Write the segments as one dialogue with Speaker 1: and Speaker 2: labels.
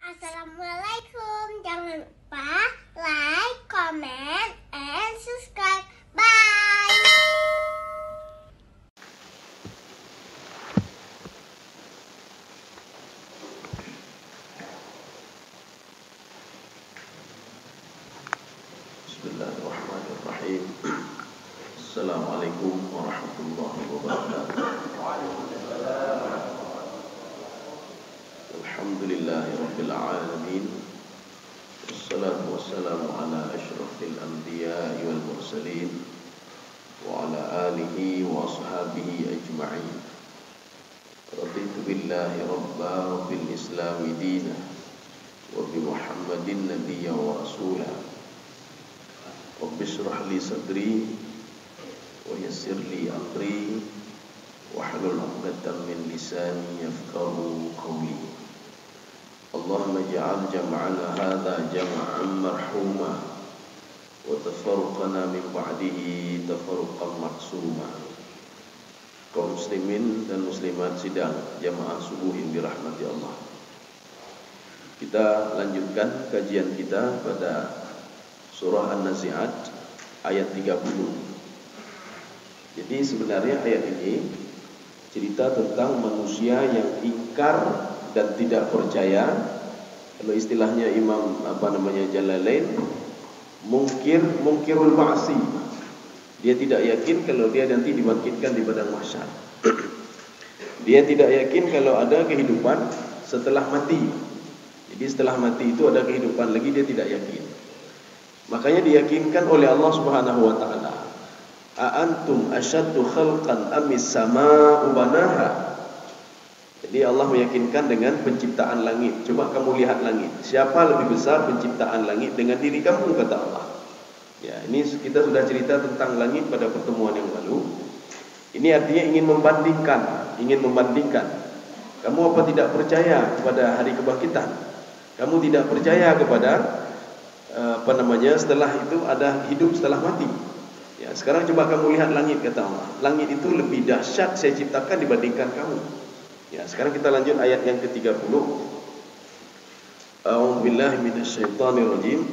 Speaker 1: Assalamualaikum. Jangan lupa like, comment, and subscribe. Bye.
Speaker 2: Bismillahirrahmanirrahim. Assalamualaikum warahmatullahi wabarakatuh. Alhamdulillahi rabbil alamin. Wassalatu wassalamu ala asyrafil anbiya'i wal mursalin wa ala alihi wa ashabihi ajma'in. Raditu billahi rabba wa bil islami dina wa bi Muhammadin nabiyya wa rasulah. Rabbi shrah li sadri wa yassir li amri wahlul 'uqdatam min lisani yafqahu qawli. Allahumma ij'al jam'ana hadha jam'an marhuma wa tafarruqana min ba'dihi tafarruqan maksuma. Kaum muslimin dan muslimat sidang jamaah subuhin dirahmati Allah. Kita lanjutkan kajian kita pada surah An-Nazi'at ayat 30. Jadi sebenarnya ayat ini cerita tentang manusia yang ingkar dan tidak percaya. Kalau istilahnya Imam Jalalain, mungkirul ba'si. Dia tidak yakin kalau dia nanti dibangkitkan di padang mahsyar. Dia tidak yakin kalau ada kehidupan setelah mati. Jadi setelah mati itu ada kehidupan lagi, dia tidak yakin. Makanya diyakinkan oleh Allah Subhanahu wa taala. A antum asyaddu khalqan amis samaa'u banaha. Jadi Allah meyakinkan dengan penciptaan langit. Coba kamu lihat langit. Siapa lebih besar penciptaan langit dengan diri kamu, kata Allah. Ya, ini kita sudah cerita tentang langit pada pertemuan yang lalu. Ini artinya ingin membandingkan. Kamu apa tidak percaya kepada hari kebangkitan? Kamu tidak percaya kepada setelah itu ada hidup setelah mati. Ya, sekarang coba kamu lihat langit, kata Allah. Langit itu lebih dahsyat saya ciptakan dibandingkan kamu. Ya, sekarang kita lanjut ayat yang ke-30. A'udzubillahi minasyaitonirrajim.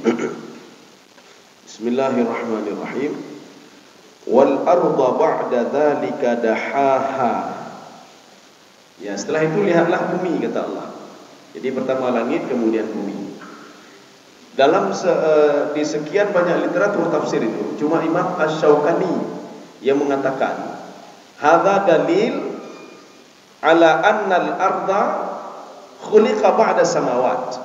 Speaker 2: Bismillahirrahmanirrahim. Wal arda ba'da dzalika dahaha. Ya, setelah itu lihatlah bumi, kata Allah. Jadi pertama langit, kemudian bumi. Dalam di sekian banyak literatur tafsir itu, cuma Imam Asy-Syaukani yang mengatakan hadza dalil ala annal arda khuliqa ba'da samawat.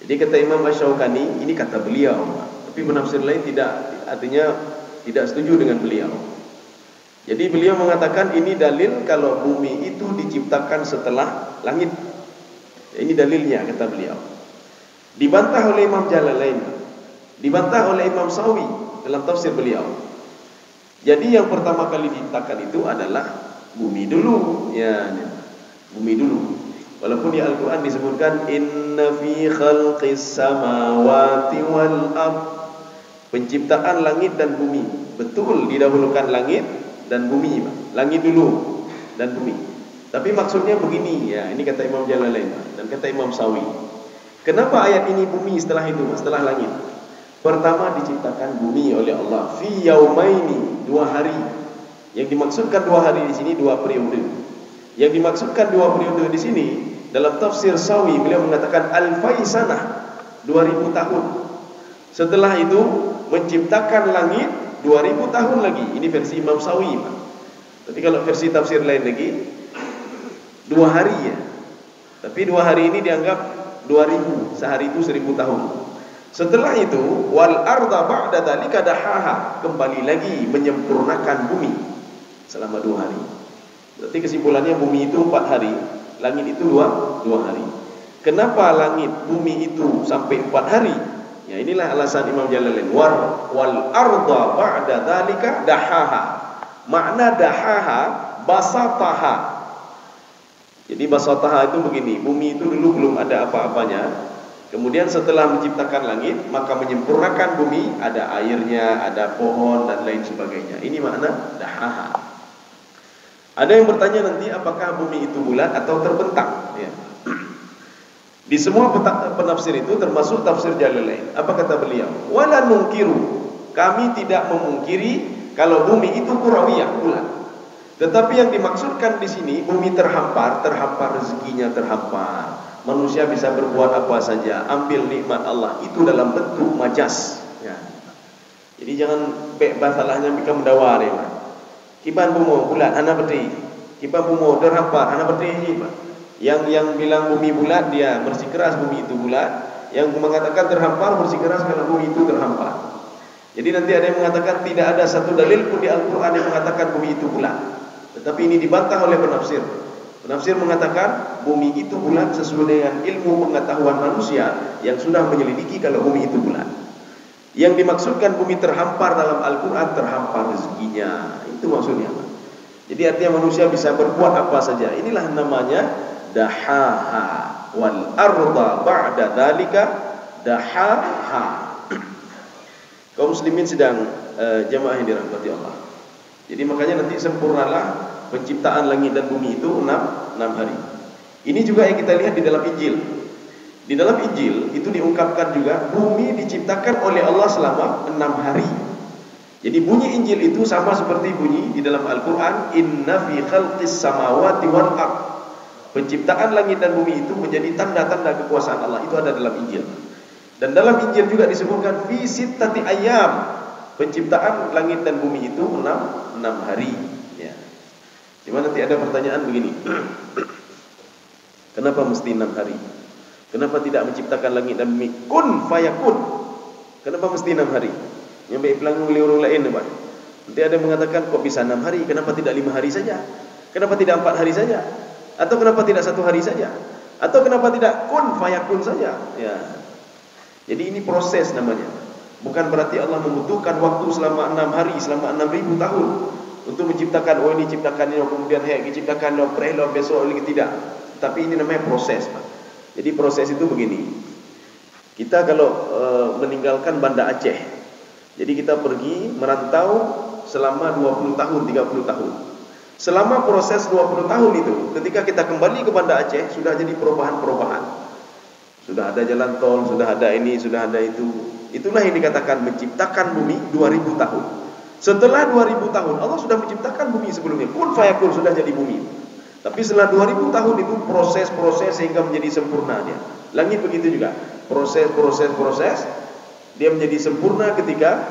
Speaker 2: Jadi kata Imam Asy-Syaukani, ini kata beliau, tapi penafsir lain artinya tidak setuju dengan beliau. Jadi beliau mengatakan ini dalil kalau bumi itu diciptakan setelah langit. Ya, ini dalilnya, kata beliau. Dibantah oleh Imam Jalalain, dibantah oleh Imam Sawi dalam tafsir beliau. Jadi yang pertama kali diciptakan itu adalah bumi dulu, ya, bumi dulu. Walaupun di Al-Quran disebutkan inna fi khalqis samawati wal ard, penciptaan langit dan bumi. Betul didahulukan langit dan bumi, langit dulu dan bumi. Tapi maksudnya begini, ya, ini kata Imam Jalalain dan kata Imam Sawi. Kenapa ayat ini bumi setelah itu, setelah langit? Pertama diciptakan bumi oleh Allah fi yaumaini, 2 hari. Yang dimaksudkan 2 hari di sini 2 periode. Yang dimaksudkan 2 periode di sini dalam tafsir Sawi beliau mengatakan alfai sanah, 2000 tahun. Setelah itu menciptakan langit 2000 tahun lagi. Ini versi Imam Sawi, Pak. Tapi kalau versi tafsir lain lagi 2 hari, ya. Tapi 2 hari ini dianggap 2000, sehari itu 1000 tahun. Setelah itu wal arda ba'da dzalika dahaha, kembali lagi menyempurnakan bumi selama 2 hari. Berarti kesimpulannya bumi itu 4 hari, langit itu 2 hari. Kenapa langit bumi itu sampai 4 hari? Ya, inilah alasan Imam Jalalain. Wal arda ba'da dzalika dahaha. Makna dahaha basataha. Jadi basataha itu begini, bumi itu dulu belum ada apa-apanya. Kemudian setelah menciptakan langit, maka menyempurnakan bumi, ada airnya, ada pohon dan lain sebagainya. Ini makna dahaha. Ada yang bertanya nanti apakah bumi itu bulat atau terbentang, ya. Di semua penafsir itu termasuk tafsir Jalalain. Apa kata beliau? Wala nungkiru, kami tidak memungkiri kalau bumi itu kurawiyah, bulat. Tetapi yang dimaksudkan di sini bumi terhampar rezekinya terhampar. Manusia bisa berbuat apa saja, ambil nikmat Allah itu dalam bentuk majas. Ya. Jadi jangan basalahnya mereka mendawar ya. Kiban bumo bulat, anak berdiri. Kiban bumo terhampar, anak berdiri. Yang bilang bumi bulat dia bersikeras bumi itu bulat. Yang mengatakan terhampar bersikeras kalau bumi itu terhampar. Jadi nanti ada yang mengatakan tidak ada satu dalil pun di Al-Quran yang mengatakan bumi itu bulat. Tetapi ini dibantah oleh penafsir. Penafsir mengatakan bumi itu bulat sesuai dengan ilmu pengetahuan manusia yang sudah menyelidiki kalau bumi itu bulat. Yang dimaksudkan bumi terhampar dalam Al-Quran terhampar rezekinya. Itu maksudnya. Jadi artinya manusia bisa berbuat apa saja. Inilah namanya dahaha wal arda ba'da dzalika dahaha. Kaum muslimin sedang jamaah yang dirahmati Allah. Jadi makanya nanti sempurnalah penciptaan langit dan bumi itu 6 hari. Ini juga yang kita lihat di dalam Injil. Di dalam Injil itu diungkapkan juga bumi diciptakan oleh Allah selama 6 hari. Jadi bunyi Injil itu sama seperti bunyi di dalam Al-Quran, Inna fi khalqis samawati wal ardh. Penciptaan langit dan bumi itu menjadi tanda-tanda kekuasaan Allah. Itu ada dalam Injil. Dan dalam Injil juga disebutkan fi sittati ayyam. Penciptaan langit dan bumi itu 6 hari. Ya. Cuma nanti ada pertanyaan begini. Kenapa mesti 6 hari? Kenapa tidak menciptakan langit dan bumi kun fayakun? Kenapa mesti 6 hari? Yang baik pelang oleh orang lain, Pak. Nanti ada yang mengatakan kok bisa 6 hari? Kenapa tidak 5 hari saja? Kenapa tidak 4 hari saja? Atau kenapa tidak 1 hari saja? Atau kenapa tidak kun fayakun saja? Ya. Jadi ini proses namanya. Bukan berarti Allah membutuhkan waktu selama 6 hari, selama 6.000 tahun untuk menciptakan, oh ini ciptakan ini, kemudian diciptakan besok lagi, tidak. Tapi ini namanya proses, Pak. Jadi proses itu begini. Kita kalau meninggalkan Banda Aceh, jadi kita pergi merantau selama 20 tahun, 30 tahun. Selama proses 20 tahun itu, ketika kita kembali ke Banda Aceh, sudah jadi perubahan-perubahan. Sudah ada jalan tol, sudah ada ini, sudah ada itu. Itulah yang dikatakan menciptakan bumi 2000 tahun. Setelah 2000 tahun Allah sudah menciptakan bumi sebelumnya. Kun fayakun, sudah jadi bumi. Tapi setelah 2000 tahun itu proses-proses sehingga menjadi sempurna dia. Langit begitu juga. Proses dia menjadi sempurna ketika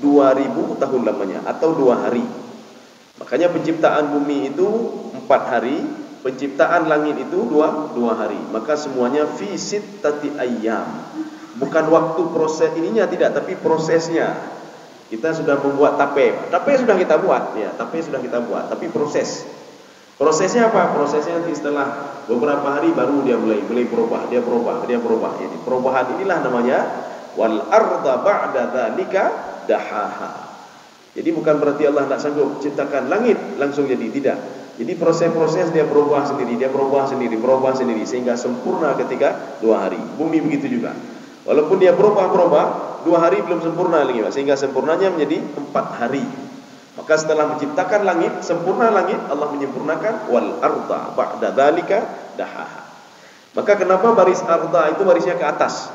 Speaker 2: 2000 tahun lamanya atau 2 hari. Makanya penciptaan bumi itu 4 hari, penciptaan langit itu 2 hari. Maka semuanya fi sittati ayyam. Bukan waktu proses ininya tidak, tapi prosesnya. Kita sudah membuat tape. Tape sudah kita buat, ya, tape sudah kita buat, tapi proses. Prosesnya apa? Prosesnya nanti setelah beberapa hari baru dia mulai berubah, dia berubah. Jadi perubahan inilah namanya wal arda ba'da dzalika dahaha. Jadi bukan berarti Allah tidak sanggup ciptakan langit langsung jadi, tidak. Jadi proses-proses dia berubah sendiri sehingga sempurna ketika 2 hari. Bumi begitu juga. Walaupun dia berubah 2 hari belum sempurna lagi, sehingga sempurnanya menjadi 4 hari. Maka setelah menciptakan langit, sempurna langit, Allah menyempurnakan wal arda ba'da dzalika dahaha. Maka kenapa baris arda itu barisnya ke atas?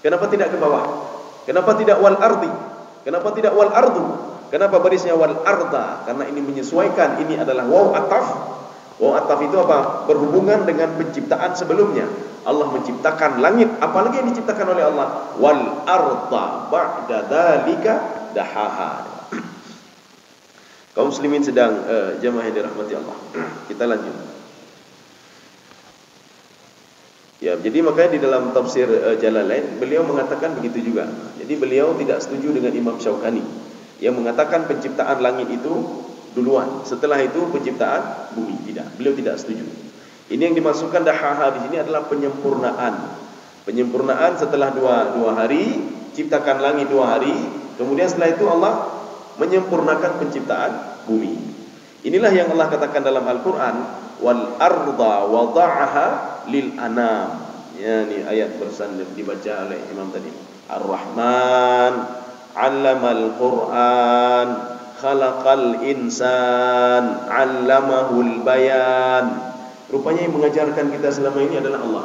Speaker 2: Kenapa tidak ke bawah? Kenapa tidak wal ardi? Kenapa tidak wal ardu? Kenapa barisnya wal arda? Karena ini menyesuaikan, ini adalah waw ataf. Waw ataf itu apa? Berhubungan dengan penciptaan sebelumnya. Allah menciptakan langit, apalagi yang diciptakan oleh Allah, wal arda ba'da dzalika dahaha. Kaum muslimin sedang jamaah yang dirahmati Allah. Kita lanjut. Ya, jadi makanya di dalam tafsir Jalalain beliau mengatakan begitu juga. Jadi beliau tidak setuju dengan Imam Syaukani yang mengatakan penciptaan langit itu duluan, setelah itu penciptaan bumi. Tidak, beliau tidak setuju. Ini yang dimasukkan dahaha di sini adalah penyempurnaan. Penyempurnaan setelah dua hari, ciptakan langit 2 hari, kemudian setelah itu Allah menyempurnakan penciptaan bumi. Inilah yang Allah katakan dalam Al-Quran, wal arda wada'aha lil anam. Ya, ini ayat bersandar dibaca oleh Imam tadi. Ar-Rahman 'allamal Qur'an, khalaqal insan, 'allamahul bayan. Rupanya yang mengajarkan kita selama ini adalah Allah.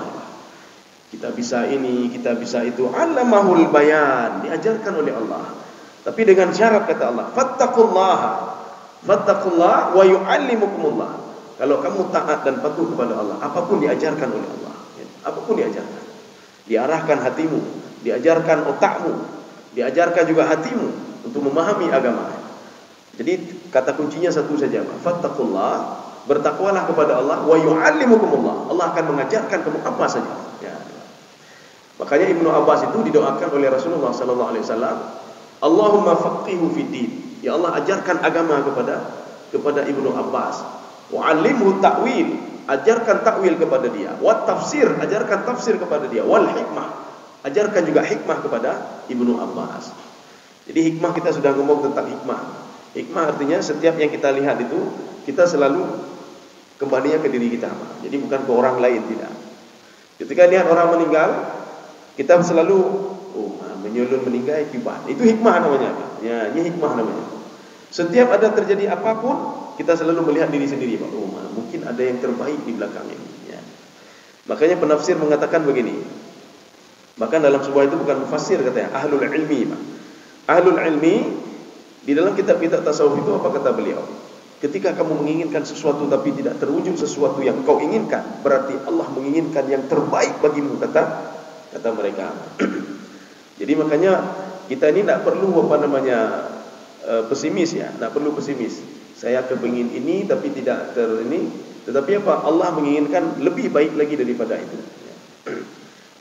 Speaker 2: kita bisa ini, kita bisa itu. Allamahul bayan, diajarkan oleh Allah. Tapi dengan syarat kata Allah, fattaqullaha wa yu'allimukumullah. Kalau kamu taat dan patuh kepada Allah, apapun diajarkan oleh Allah. Apapun diajarkan. Diarahkan hatimu, diajarkan otakmu, diajarkan juga hatimu untuk memahami agama. Jadi kata kuncinya satu saja, fattaqullah, bertakwalah kepada Allah, wa yu'allimukumullah. Allah akan mengajarkan kamu apa saja. Ya. Makanya Ibnu Abbas itu didoakan oleh Rasulullah sallallahu alaihi wasallam, Allahumma faqihu fid din. Ya Allah, ajarkan agama kepada Ibnu Abbas. Wa 'allimhu ta'wil, ajarkan takwil kepada dia. Wa tafsir, ajarkan tafsir kepada dia. Wal hikmah, ajarkan juga hikmah kepada Ibnu Abbas. Jadi hikmah, kita sudah ngomong tentang hikmah. Hikmah artinya setiap yang kita lihat itu kita selalu kembalinya ke diri kita. Jadi bukan ke orang lain, tidak. Ketika lihat orang meninggal, kita selalu menyulun meninggal akibat. Itu hikmah namanya. Ya, ini hikmah namanya. Setiap ada terjadi apapun, kita selalu melihat diri sendiri. Mungkin ada yang terbaik di belakang ini. Ya. Makanya penafsir mengatakan begini. Bahkan dalam sebuah itu bukan mufassir katanya, ahlul ilmi. Ahlul ilmi di dalam kitab-kitab tasawuf itu apa kata beliau? Ketika kamu menginginkan sesuatu tapi tidak terwujud sesuatu yang kau inginkan, berarti Allah menginginkan yang terbaik bagimu, kata mereka. Jadi makanya kita ini tidak perlu pesimis ya, tidak perlu pesimis. Saya kepingin ini tapi tidak tetapi apa? Allah menginginkan lebih baik lagi daripada itu.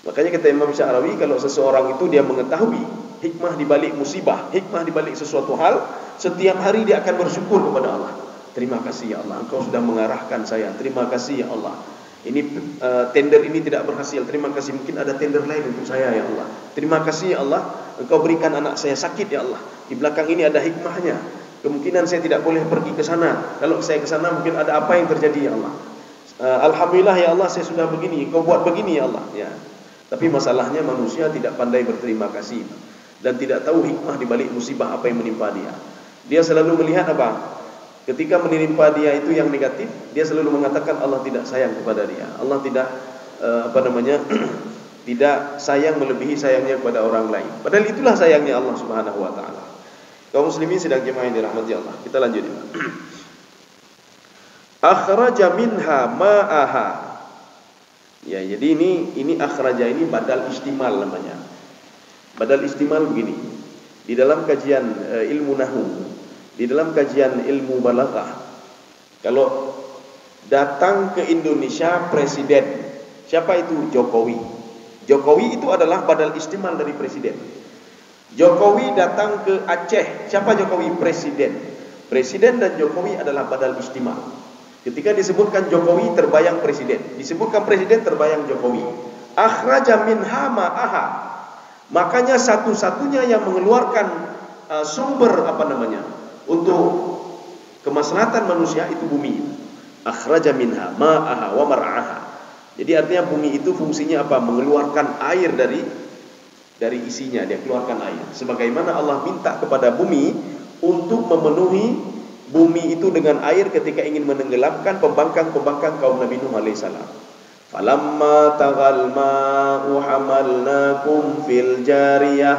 Speaker 2: Makanya kata Imam Sya'rawi, kalau seseorang itu dia mengetahui hikmah di balik musibah, hikmah di balik sesuatu hal, setiap hari dia akan bersyukur kepada Allah. Terima kasih ya Allah, Engkau sudah mengarahkan saya. Terima kasih ya Allah. Ini tender ini tidak berhasil. Terima kasih, mungkin ada tender lain untuk saya ya Allah. Terima kasih ya Allah, Engkau berikan anak saya sakit ya Allah. Di belakang ini ada hikmahnya. Kemungkinan saya tidak boleh pergi ke sana. Kalau saya ke sana mungkin ada apa yang terjadi ya Allah. Alhamdulillah ya Allah, saya sudah begini, Engkau buat begini ya Allah. Ya. Tapi masalahnya manusia tidak pandai berterima kasih dan tidak tahu hikmah di balik musibah apa yang menimpa dia. Dia selalu melihat apa? Ketika menimpa dia itu yang negatif, dia selalu mengatakan Allah tidak sayang kepada dia. Allah tidak tidak sayang melebihi sayangnya kepada orang lain. Padahal itulah sayangnya Allah Subhanahu wa taala. Kaum muslimin sedang jemaah yang dirahmati Allah. Kita lanjut. Akhraja minha ma'aha. Ya, jadi ini akhraja ini badal istimal namanya. Badal istimal begini. Di dalam kajian ilmu nahwu, di dalam kajian ilmu balaghah, kalau datang ke Indonesia presiden, siapa itu? Jokowi. Jokowi itu adalah badal istimal dari presiden. Jokowi datang ke Aceh, siapa Jokowi? Presiden. Presiden dan Jokowi adalah badal istimal. Ketika disebutkan Jokowi terbayang presiden, disebutkan presiden terbayang Jokowi. Akhraja minha ma'aha. Makanya satu-satunya yang mengeluarkan sumber untuk kemaslahatan manusia itu bumi. Akhraja minha ma'aha wa mar'aha. Jadi artinya bumi itu fungsinya apa? Mengeluarkan air dari isinya, dia keluarkan air. Sebagaimana Allah minta kepada bumi untuk memenuhi bumi itu dengan air ketika ingin menenggelamkan pembangkang kaum Nabi Nuh alaihissalam. Falamma taghal ma'u hamalnakum fil jariyah.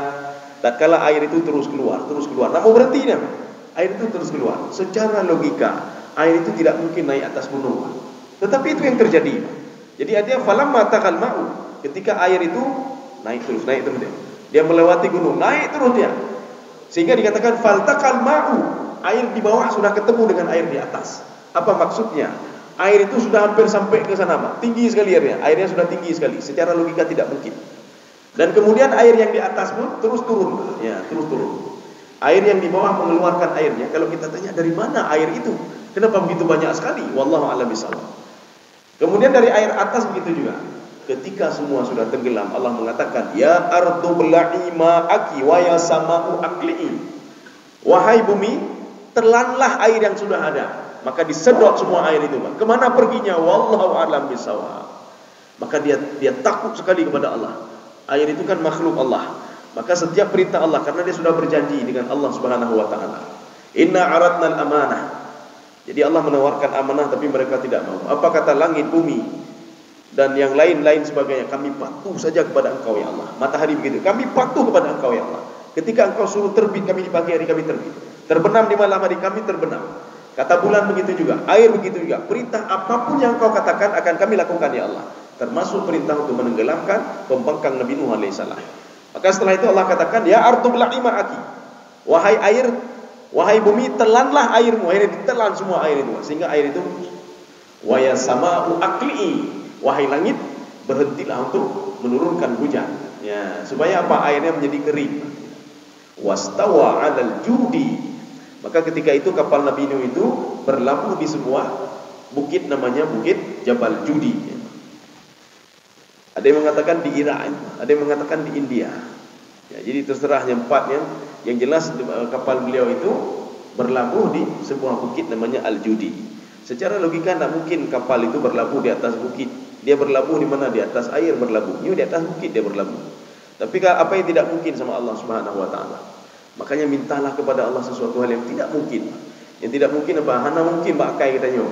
Speaker 2: Tatkala air itu terus keluar. Tak mau berhenti dah. Air itu terus keluar. Secara logika, air itu tidak mungkin naik atas gunung. Tetapi itu yang terjadi. Jadi artinya falamma taghal ma'u, ketika air itu naik terus dia. Dia melewati gunung, naik terus dia. Sehingga dikatakan faltaqal ma'u, air di bawah sudah ketemu dengan air di atas. Apa maksudnya? Air itu sudah hampir sampai ke sana, Pak. Tinggi sekali airnya. Airnya sudah tinggi sekali. Secara logika tidak mungkin. Dan kemudian air yang di atas pun terus turun. Ya, terus turun. Air yang di bawah mengeluarkan airnya. Kalau kita tanya dari mana air itu? Kenapa begitu banyak sekali? Wallahu a'lam bishawab. Kemudian dari air atas begitu juga. Ketika semua sudah tenggelam, Allah mengatakan, ya ardu bla'i ma'aki wa ya sama'u aqli'i. Wahai bumi, telanlah air yang sudah ada. Maka disedot semua air itu, Pak. Kemana perginya? Wallahu a'lam bishawab. Maka dia takut sekali kepada Allah. Air itu kan makhluk Allah. Maka setiap perintah Allah, karena dia sudah berjanji dengan Allah Subhanahu wa taala. Inna aradna al-amanah. Jadi Allah menawarkan amanah tapi mereka tidak mau. Apa kata langit bumi? dan yang lain-lain sebagainya, kami patuh saja kepada Engkau ya Allah. Matahari begitu, kami patuh kepada Engkau ya Allah. Ketika Engkau suruh terbit, kami di pagi hari kami terbit. Terbenam di malam hari kami terbenam. Kata bulan begitu juga, air begitu juga. Perintah apapun yang Engkau katakan akan kami lakukan ya Allah. Termasuk perintah untuk menenggelamkan pembangkang Nabi Nuh alaihissalam. Maka setelah itu Allah katakan, ya ardu bla'i ma'aki. Wahai air, wahai bumi, telanlah airmu. Akhirnya ditelan semua air itu, sehingga air itu, wa ya sama'u aqli'i. Wahai langit, berhentilah untuk menurunkan hujan. Ya, supaya apa? Airnya menjadi kering. Wastawa 'alal judi. Maka ketika itu kapal Nabi Nuh itu berlabuh di sebuah bukit namanya Bukit Jabal Judi. Ada yang mengatakan di Irak, ada yang mengatakan di India. Ya, jadi terserah yang empatnya. Yang jelas kapal beliau itu berlabuh di sebuah bukit namanya Al-Judi. Secara logika tidak mungkin kapal itu berlabuh di atas bukit. Dia berlabuh di mana? Di atas air berlabuh. Ini di atas bukit dia berlabuh. Tapi apa yang tidak mungkin sama Allah Subhanahu wa taala? Makanya mintalah kepada Allah sesuatu hal yang tidak mungkin. Yang tidak mungkin apa? Hana mungkin bakai katanya.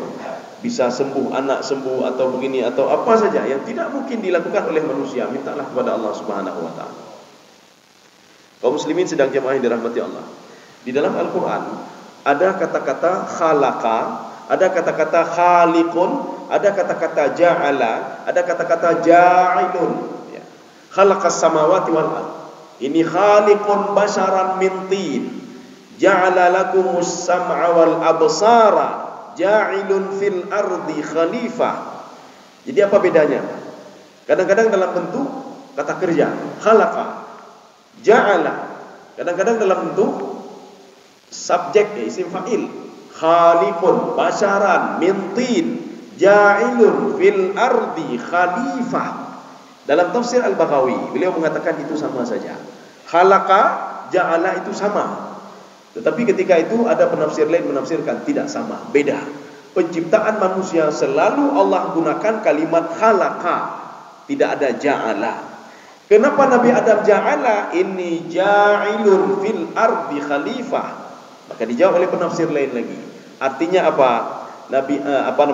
Speaker 2: Bisa sembuh anak sembuh atau begini atau apa saja yang tidak mungkin dilakukan oleh manusia. Mintalah kepada Allah Subhanahu wa taala. Kaum muslimin sedang jemaah yang dirahmati Allah. Di dalam Al-Qur'an ada kata-kata khalaqa, ada kata-kata khaliqun, ada kata-kata ja'ala, ada kata-kata ja'ilun. Ya. Khalaqas samawati wal ardh. Ini khaliqun basharan min tin. Ja'ala lakumus sam'a wal absara. Ja'ilun fil ardi khalifah. Jadi apa bedanya? Kadang-kadang dalam bentuk kata kerja, khalaqa, ja'ala. Kadang-kadang dalam bentuk subjek, isim fa'il. Khaliqun basharan min tin. Ja'ilun fil ardi khalifah. Dalam tafsir Al-Baghawi beliau mengatakan itu sama saja. Khalaqa, ja'ala itu sama. Tetapi ketika itu ada penafsir lain menafsirkan tidak sama, beda. Penciptaan manusia selalu Allah gunakan kalimat khalaqa, tidak ada ja'ala. Kenapa Nabi Adam ja'ala? Inni ja'ilun fil ardi khalifah. Maka dijawab oleh penafsir lain lagi. Artinya apa? Nabi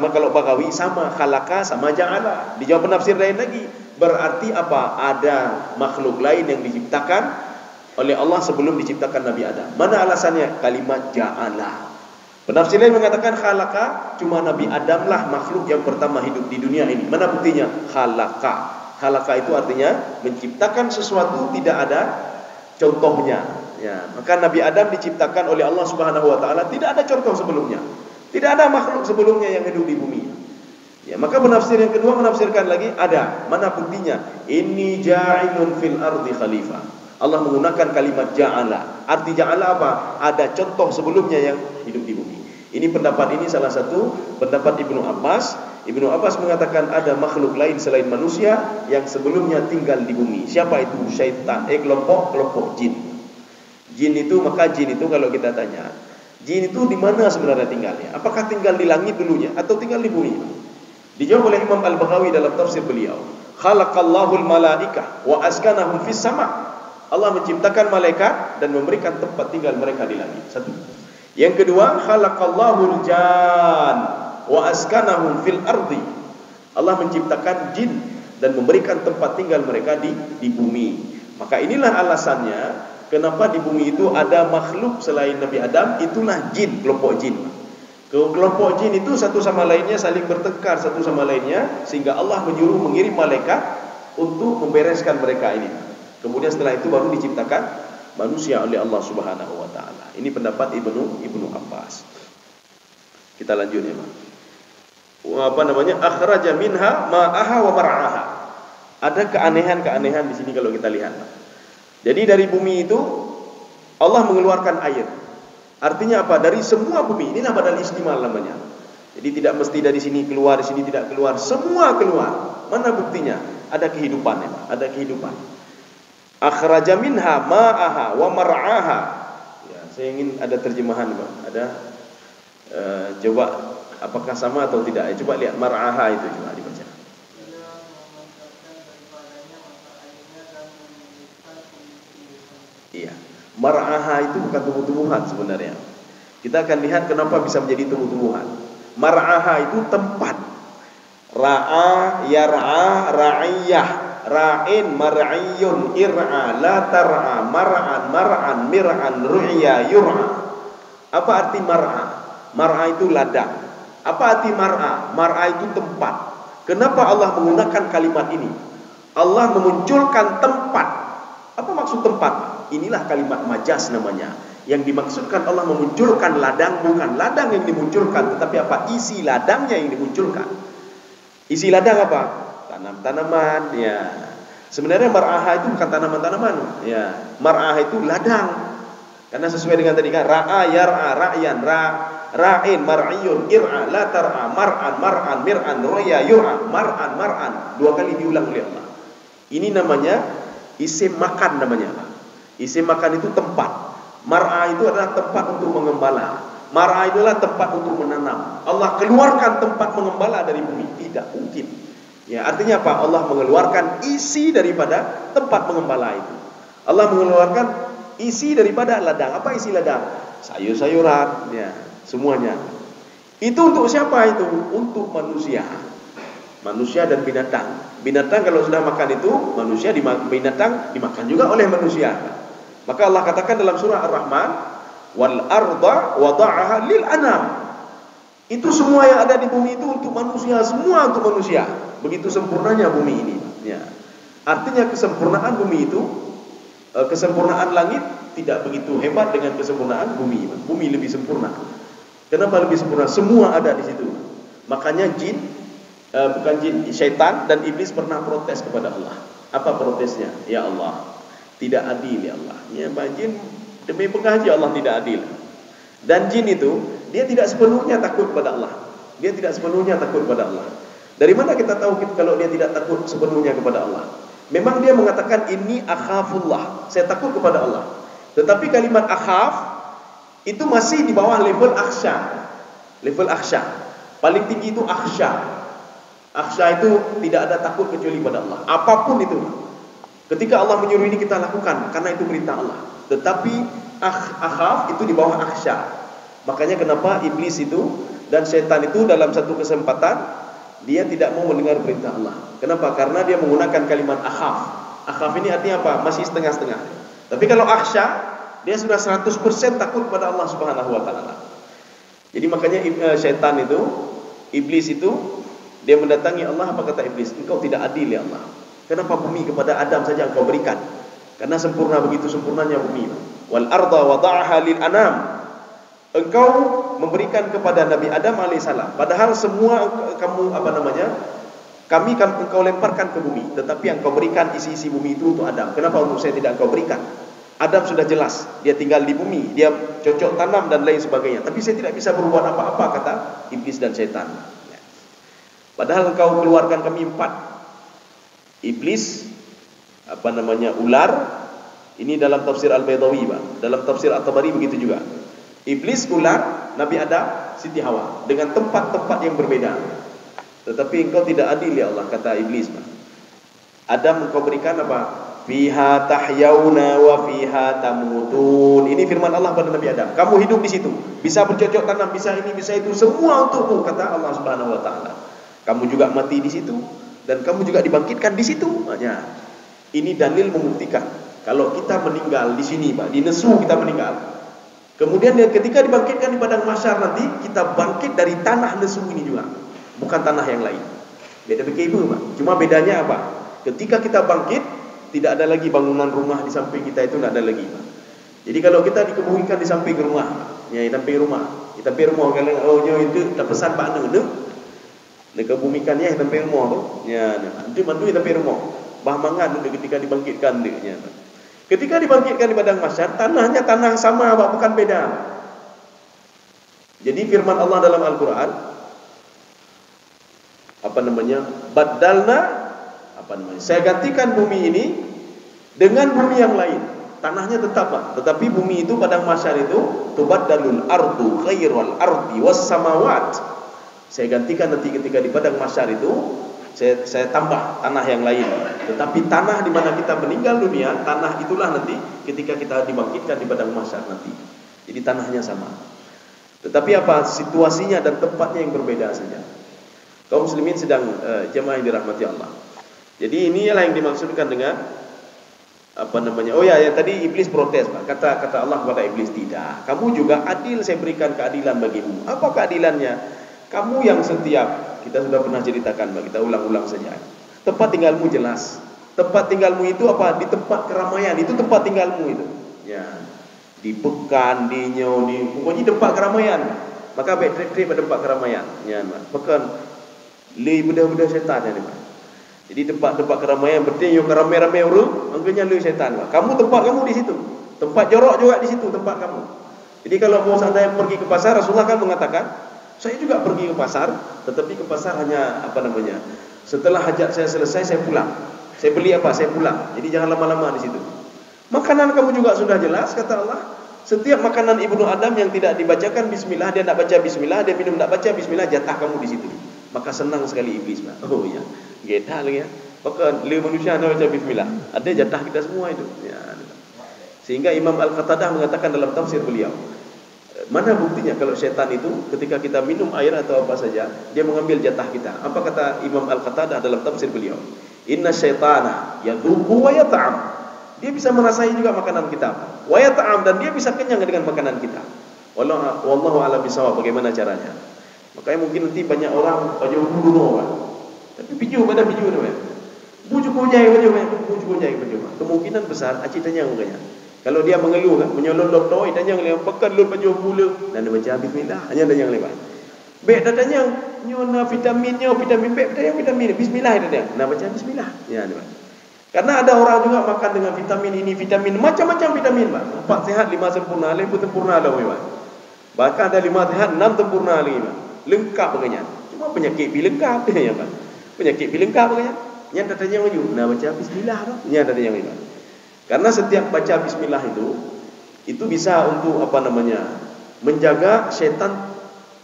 Speaker 2: kalau Baghawi sama khalaqa sama ja'ala. Dijawab penafsir lain lagi. Berarti apa? Ada makhluk lain yang diciptakan oleh Allah sebelum diciptakan Nabi Adam. Mana alasannya? Kalimat ja'ala. Penafsir lain mengatakan khalaqa, cuma Nabi Adam lah makhluk yang pertama hidup di dunia ini. Mana buktinya? Khalaqa. Khalaqa itu artinya menciptakan sesuatu tidak ada contohnya. Ya, maka Nabi Adam diciptakan oleh Allah Subhanahu wa taala, tidak ada contoh sebelumnya. Tidak ada makhluk sebelumnya yang hidup di bumi. Ya, maka penafsir yang kedua menafsirkan lagi ada. Mana buktinya? Inni ja'ilun fil ardi khalifah. Allah menggunakan kalimat ja'ala. Arti ja'ala apa? Ada contoh sebelumnya yang hidup di bumi. Ini pendapat ini salah satu pendapat Ibnu Abbas. Ibnu Abbas mengatakan ada makhluk lain selain manusia yang sebelumnya tinggal di bumi. Siapa itu? Syaitan. Kelompok jin. Jin itu, maka jin itu kalau kita tanya, jin itu di mana sebenarnya tinggalnya? Apakah tinggal di langit dulunya atau tinggal di bumi? Dijawab oleh Imam Al-Baghawi dalam tafsir beliau, khalaqallahu al-malaikah wa askanahum fis sama'. Allah menciptakan malaikat dan memberikan tempat tinggal mereka di langit. Satu. Yang kedua, khalaqallahu al-jan wa askanahum fil ardi. Allah menciptakan jin dan memberikan tempat tinggal mereka di bumi. Maka inilah alasannya kenapa di bumi itu ada makhluk selain Nabi Adam, itulah jin, kelompok jin. Kelompok jin itu satu sama lainnya saling bertengkar satu sama lainnya, sehingga Allah menyuruh mengirim malaikat untuk membereskan mereka ini. Kemudian setelah itu baru diciptakan manusia oleh Allah Subhanahu wa taala. Ini pendapat Ibnu Abbas. Kita lanjut ya, Pak. Akhraja minha ma'aha wa mar'aha. Ada keanehan-keanehan di sini kalau kita lihat, Pak. Jadi dari bumi itu Allah mengeluarkan air. Artinya apa? Dari semua bumi. Inilah badal istimal namanya. Jadi tidak mesti dari sini keluar, di sini tidak keluar, semua keluar. Mana buktinya? Ada kehidupan ya, ada kehidupan. Akhraja minha ma'aha wa mar'aha. Ya, saya ingin ada terjemahan, Pak. Ada coba apakah sama atau tidak? Coba lihat mar'aha itu coba dibaca. Iya. Mar'aha itu bukan tumbuh-tumbuhan sebenarnya. Kita akan lihat kenapa bisa menjadi tumbuh-tumbuhan. Mar'aha itu tempat. Ra'a, yar'a, ra'iyah, ra'in, mar'iyun, ir'a, la tar'a, mar'an, mar'an, mir'an, ru'ya, yur'a. Apa arti mar'a? Mar'a itu ladang. Apa arti mar'a? Mar'a itu tempat. Kenapa Allah menggunakan kalimat ini? Allah memunculkan tempat. Apa maksud tempat? Inilah kalimat majaz namanya. Yang dimaksudkan Allah memunculkan ladang, bukan ladang yang dimunculkan, tetapi apa? Isi ladangnya yang dimunculkan. Isi ladang apa? Tanam-tanaman, ya. Sebenarnya mar'ah itu bukan tanaman-tanaman, ya. Mar'ah itu ladang. Karena sesuai dengan tadi kan, ra'a, yar'a, ra'yan, ra'in, mar'iyun, ir'a, la tar'a, mar'an, mar'an, mir'an, roya, yur'a, mar'an, mar'an. 2 kali diulang oleh Allah. Ini namanya isim makan namanya. Isim makan itu tempat. Mar'a itu adalah tempat untuk mengembala. Mar'a itulah tempat untuk menanam. Allah keluarkan tempat mengembala dari bumi. Tidak mungkin. Ya, artinya apa? Allah mengeluarkan isi daripada tempat mengembala itu. Allah mengeluarkan isi daripada ladang. Apa isi ladang? Sayur-sayuran, ya, semuanya. Itu untuk siapa itu? Untuk manusia. Manusia dan binatang. Binatang kalau sudah makan itu, manusia binatang dimakan juga oleh manusia. Maka Allah katakan dalam surah Ar-Rahman, wal arda wada'aha lil anam. Itu semua yang ada di bumi itu untuk manusia, semua untuk manusia. Begitu sempurnanya bumi ini, ya. Artinya kesempurnaan bumi itu, kesempurnaan langit tidak begitu hebat dengan kesempurnaan bumi. Bumi lebih sempurna. Kenapa lebih sempurna? Semua ada di situ. Makanya syaitan dan iblis pernah protes kepada Allah. Apa protesnya? Ya Allah, tidak adil ya Allah. Ya, jin demi pengaji Allah tidak adil. Dan jin itu dia tidak sepenuhnya takut kepada Allah. Dia tidak sepenuhnya takut kepada Allah. Dari mana kita tahu kalau dia tidak takut sepenuhnya kepada Allah? Memang dia mengatakan inni akhafullah, saya takut kepada Allah. Tetapi kalimat akhaf itu masih di bawah level akhsya. Level akhsya. Paling tinggi itu akhsya. Akhsya itu tidak ada takut kecuali pada Allah. Apapun itu. Ketika Allah menyuruh ini kita lakukan karena itu perintah Allah. Tetapi akhaf itu di bawah akhsya. Makanya kenapa iblis itu dan setan itu dalam satu kesempatan dia tidak mau mendengar perintah Allah. Kenapa? Karena dia menggunakan kalimat akhaf. Akhaf ini artinya apa? Masih setengah-setengah. Tapi kalau akhsya, dia sudah 100% takut pada Allah Subhanahu wa taala. Jadi makanya setan itu, iblis itu dia mendatangi Allah, apa kata iblis? Engkau tidak adil ya Allah. Kenapa bumi kepada Adam saja engkau berikan? Karena sempurna, begitu sempurnanya bumi. Wal arda wada'aha lil anam. Engkau memberikan kepada Nabi Adam alaihissalam. Padahal semua kamu kami engkau lemparkan ke bumi. Tetapi yang kau berikan isi-isi bumi itu untuk Adam. Kenapa untuk saya tidak engkau berikan? Adam sudah jelas, dia tinggal di bumi, dia cocok tanam dan lain sebagainya. Tapi saya tidak bisa berbuat apa-apa, kata iblis dan setan. Padahal engkau keluarkan kami 4. Iblis, ular. Ini dalam tafsir Al-Baydawi, dalam tafsir At-Tabari begitu juga. Iblis, ular, Nabi Adam, Siti Hawa, dengan tempat-tempat yang berbeda. Tetapi engkau tidak adil ya Allah, kata iblis. Adam engkau berikan apa? Fiha tahyauna wa fiha tamutun. Ini firman Allah pada Nabi Adam. Kamu hidup di situ, bisa bercocok tanam, bisa ini, bisa itu, semua untukmu, kata Allah Subhanahu wa taala. Kamu juga mati di situ dan kamu juga dibangkitkan di situ. Makanya ini dalil membuktikan kalau kita meninggal di sini, Pak, di nesu kita meninggal. Kemudian ketika dibangkitkan di padang mahsyar nanti, kita bangkit dari tanah nesu ini juga, bukan tanah yang lain. Beda begitu, Pak. Cuma bedanya apa? Ketika kita bangkit, tidak ada lagi bangunan rumah di samping kita itu, tidak ada lagi, Pak. Jadi kalau kita dikebumikan di samping rumah, ya, di samping rumah, kalau itu tak pesan Pak Anu, dikebumikannya di samping rumah tu, ya, itu mandu di samping rumah. Bah mangan ketika dibangkitkan dia. Ketika dibangkitkan di padang mahsyar, tanahnya tanah sama, Pak, bukan beda. Jadi firman Allah dalam Al-Qur'an, Baddalna, saya gantikan bumi ini dengan bumi yang lain. Tanahnya tetap, Pak, tetapi bumi itu padang mahsyar itu tubaddalul ardu ghairal ardi was samawat. Saya gantikan nanti ketika di padang mahsyar itu saya tambah tanah yang lain. Tetapi tanah di mana kita meninggal dunia, tanah itulah nanti ketika kita dibangkitkan di padang mahsyar nanti. Jadi tanahnya sama. Tetapi apa? Situasinya dan tempatnya yang berbeda saja. Kaum muslimin sedang jemaah yang dirahmati Allah. Jadi inilah yang dimaksudkan dengan apa namanya? Oh ya, yang tadi iblis protes, Pak. Kata Allah kepada iblis, tidak. Kamu juga adil, saya berikan keadilan bagimu. Apa keadilannya? Kamu yang setiap, kita sudah pernah ceritakan, Pak. Kita ulang-ulang saja. Tempat tinggalmu jelas. Tempat tinggalmu itu apa? Di tempat keramaian. Itu tempat tinggalmu itu. Ya. Di pekan, di nyau, di pokoknya tempat keramaian. Maka baik trip pada tempat keramaian. Ya, pekan li budak-budak syaitan ni, Pak. Jadi tempat-tempat keramaian betul yang ramai-ramai orang, maknanya lu syaitan. Kamu tempat kamu di situ. Tempat jorok juga di situ tempat kamu. Jadi kalau mau seandainya pergi ke pasar, Rasulullah kan mengatakan, saya juga pergi ke pasar, tetapi ke pasar hanya apa namanya? Setelah hajat saya selesai, saya pulang. Saya beli apa? Saya pulang. Jadi jangan lama-lama di situ. Makanan kamu juga sudah jelas, kata Allah. Setiap makanan ibnu Adam yang tidak dibacakan bismillah, dia nak baca bismillah, dia minum nak baca bismillah, jatah kamu di situ. Maka senang sekali iblis, Pak. Oh ya. Geda lagi ya. Maka le manusia nak baca bismillah. Ada jatah kita semua itu. Ya. Sehingga Imam Al-Qatadah mengatakan dalam tafsir beliau, mana buktinya kalau syaitan itu ketika kita minum air atau apa saja, dia mengambil jatah kita. Apa kata Imam Al-Qatadah dalam tafsir beliau? Inna syaitana yadhuqu wa yata'am. Dia bisa merasai juga makanan kita. Wa yata'am, dan dia bisa kenyang dengan makanan kita. Wallahu a'lam bishawab, bagaimana caranya? Makanya mungkin nanti banyak orang baju bulu kan. Tapi biju pada biju tu kan. Buju kujai baju kan, buju kujai baju. Kemungkinan besar acik tanya mukanya. Kalau dia mengeluh kan, menyolong doktor, tanya lewat pekan lul baju bulu dan baca bismillah, hanya tanya lewat. Baik dah tanya nyona vitaminnya, vitamin B, vitamin bismillah dia. Nak baca bismillah. Ya, dia. Karena ada orang juga makan dengan vitamin ini, vitamin macam-macam vitamin, Pak. 4 sehat, 5 sempurna, 5 sempurna dah, Pak. Bahkan ada 5 sehat, 6 sempurna lagi, Pak. Lengkap bagainya. Cuma penyakit pi lengkap dia, ya, Pak. Penyakit pi lengkap bagainya. Yang datanya maju, nak baca bismillah dah. Yang datanya maju. Karena setiap baca bismillah itu bisa untuk apa namanya? Menjaga syaitan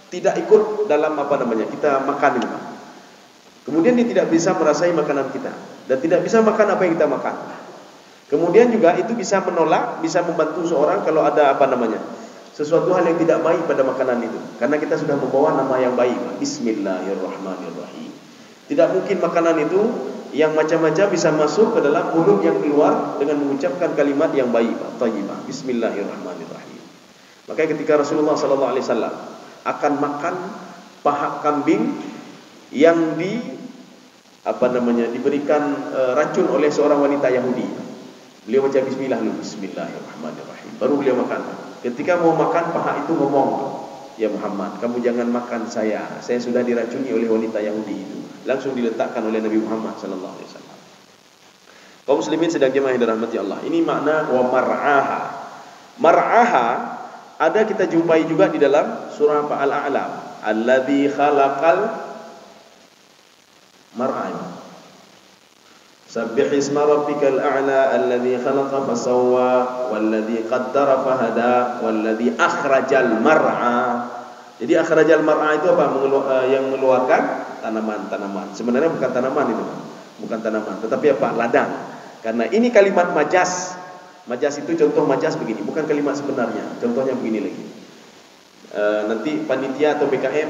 Speaker 2: tidak ikut dalam apa namanya? Kita makan ini, Pak. Kemudian dia tidak bisa merasai makanan kita dan tidak bisa makan apa yang kita makan. Kemudian juga itu bisa menolak, bisa membantu seorang kalau ada apa namanya? Sesuatu hal yang tidak baik pada makanan itu. Karena kita sudah membawa nama yang baik. Bismillahirrahmanirrahim. Tidak mungkin makanan itu yang macam-macam bisa masuk ke dalam mulut yang keluar dengan mengucapkan kalimat yang baik, thayyibah. Bismillahirrahmanirrahim. Makanya ketika Rasulullah sallallahu alaihi wasallam akan makan paha kambing yang diberikan racun oleh seorang wanita Yahudi, beliau baca bismillah dulu, bismillahirrahmanirrahim, baru beliau makan. Ketika mau makan, paha itu ngomong, ya Muhammad, kamu jangan makan saya sudah diracuni oleh wanita Yahudi itu. Langsung diletakkan oleh Nabi Muhammad sallallahu alaihi wasallam. Kaum muslimin sedang jemaah yang dirahmati Allah. Ini makna wa mar'aha. Mar'aha ada kita jumpai juga di dalam surah Al-A'la. Alladzi khalaqal mar'a. Sabbih isma rabbikal a'la alladzi khalaqa fasawwa walladzi qaddara fahada walladzi akhrajal mar'a. Jadi akhrajal mar'a itu apa? Yang mengeluarkan tanaman-tanaman. Sebenarnya bukan tanaman itu, bukan tanaman, tetapi apa? Ladang. Karena ini kalimat majas. Majas itu contoh majas begini, bukan kalimat sebenarnya. Contohnya begini lagi. Nanti panitia atau BKM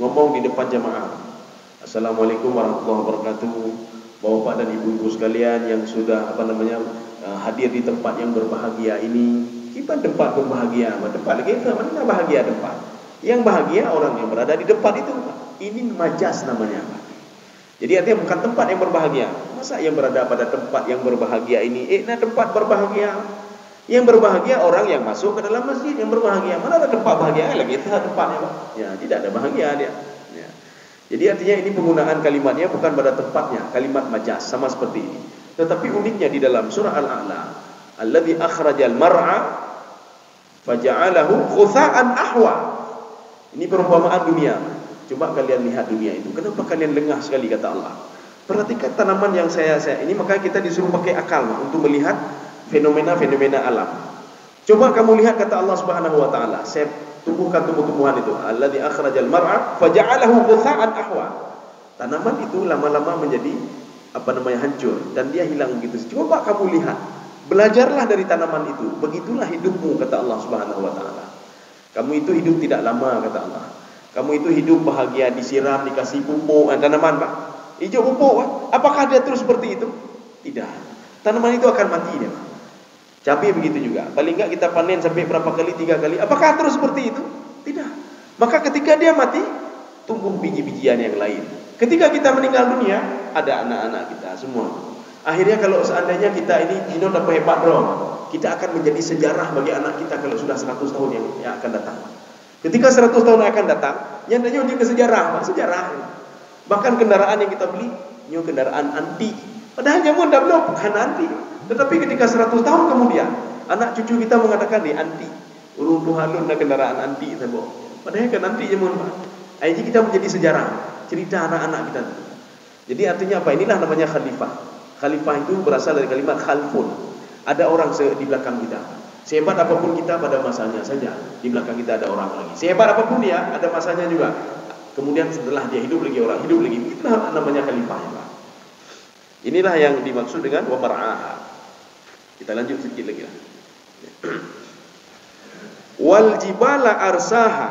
Speaker 2: ngomong di depan jamaah. Assalamualaikum warahmatullahi wabarakatuh. Bapak dan ibu-ibu sekalian yang sudah hadir di tempat yang berbahagia ini. Kita tempat berbahagia, tempat lagi mana bahagia tempat. Yang bahagia orang yang berada di tempat itu. Ini majas namanya. Jadi artinya bukan tempat yang berbahagia. Masa yang berada pada tempat yang berbahagia ini? Tempat berbahagia. Yang berbahagia orang yang masuk ke dalam masjid yang berbahagia. Mana ada tempat bahagia lagi tempatnya, Pak. Ya, tidak ada bahagia dia. Ya. Jadi artinya ini penggunaan kalimatnya bukan pada tempatnya, kalimat majas sama seperti ini. Tetapi uniknya di dalam surah Al-A'la, alladzi akhrajal mar'a faja'alahu khutha'an ahwa. Ini perumpamaan dunia. Coba kalian lihat dunia itu. Kenapa kalian lengah sekali, kata Allah? Perhatikan tanaman yang saya ini, maka kita disuruh pakai akal untuk melihat fenomena-fenomena alam. Coba kamu lihat kata Allah Subhanahu wa taala, saya tumbuhkan tumbuh-tumbuhan itu, alladzi akhrajal mar'a faja'alahu ghutha'an ahwa. Tanaman itu lama-lama menjadi hancur dan dia hilang begitu. Coba kamu lihat, belajarlah dari tanaman itu. Begitulah hidupmu, kata Allah Subhanahu wa taala. Kamu itu hidup tidak lama, kata Allah. Kamu itu hidup bahagia, disiram, dikasih pupuk, tanaman Pak. Hijau pupuk Pak. Apakah dia terus seperti itu? Tidak. Tanaman itu akan mati dia Pak. Cabai begitu juga. Paling enggak kita panen sampai berapa kali, 3 kali. Apakah terus seperti itu? Tidak. Maka ketika dia mati, tumbuh biji-bijian yang lain. Ketika kita meninggal dunia, ada anak-anak kita semua. Akhirnya kalau seandainya kita ini Jino dapat hebat bro, kita akan menjadi sejarah bagi anak kita kalau sudah 100 tahun yang akan datang. Ketika 100 tahun yang akan datang, yang dia ke sejarah, Pak, sejarah. Bahkan kendaraan yang kita beli, nyo kendaraan anti. Padahal nyamun dah belum bukan anti. Tetapi ketika 100 tahun kemudian, anak cucu kita mengatakan anti. Urung halun kendaraan anti tebo. Padahal kan anti nyamun Pak. Jadi kita menjadi sejarah, cerita anak-anak kita. Jadi artinya apa? Inilah namanya khalifah. Khalifah itu berasal dari kalimat khalfun. Ada orang di belakang kita. Sehebat apapun kita pada masanya saja, di belakang kita ada orang lagi. Sehebat apapun dia, ada masanya juga. Kemudian setelah dia hidup lagi orang, hidup lagi. Itulah namanya khalifah ya Pak. Inilah yang dimaksud dengan wa mar'aha. Kita lanjut sedikit lagi lah. Wal jibala arsaha.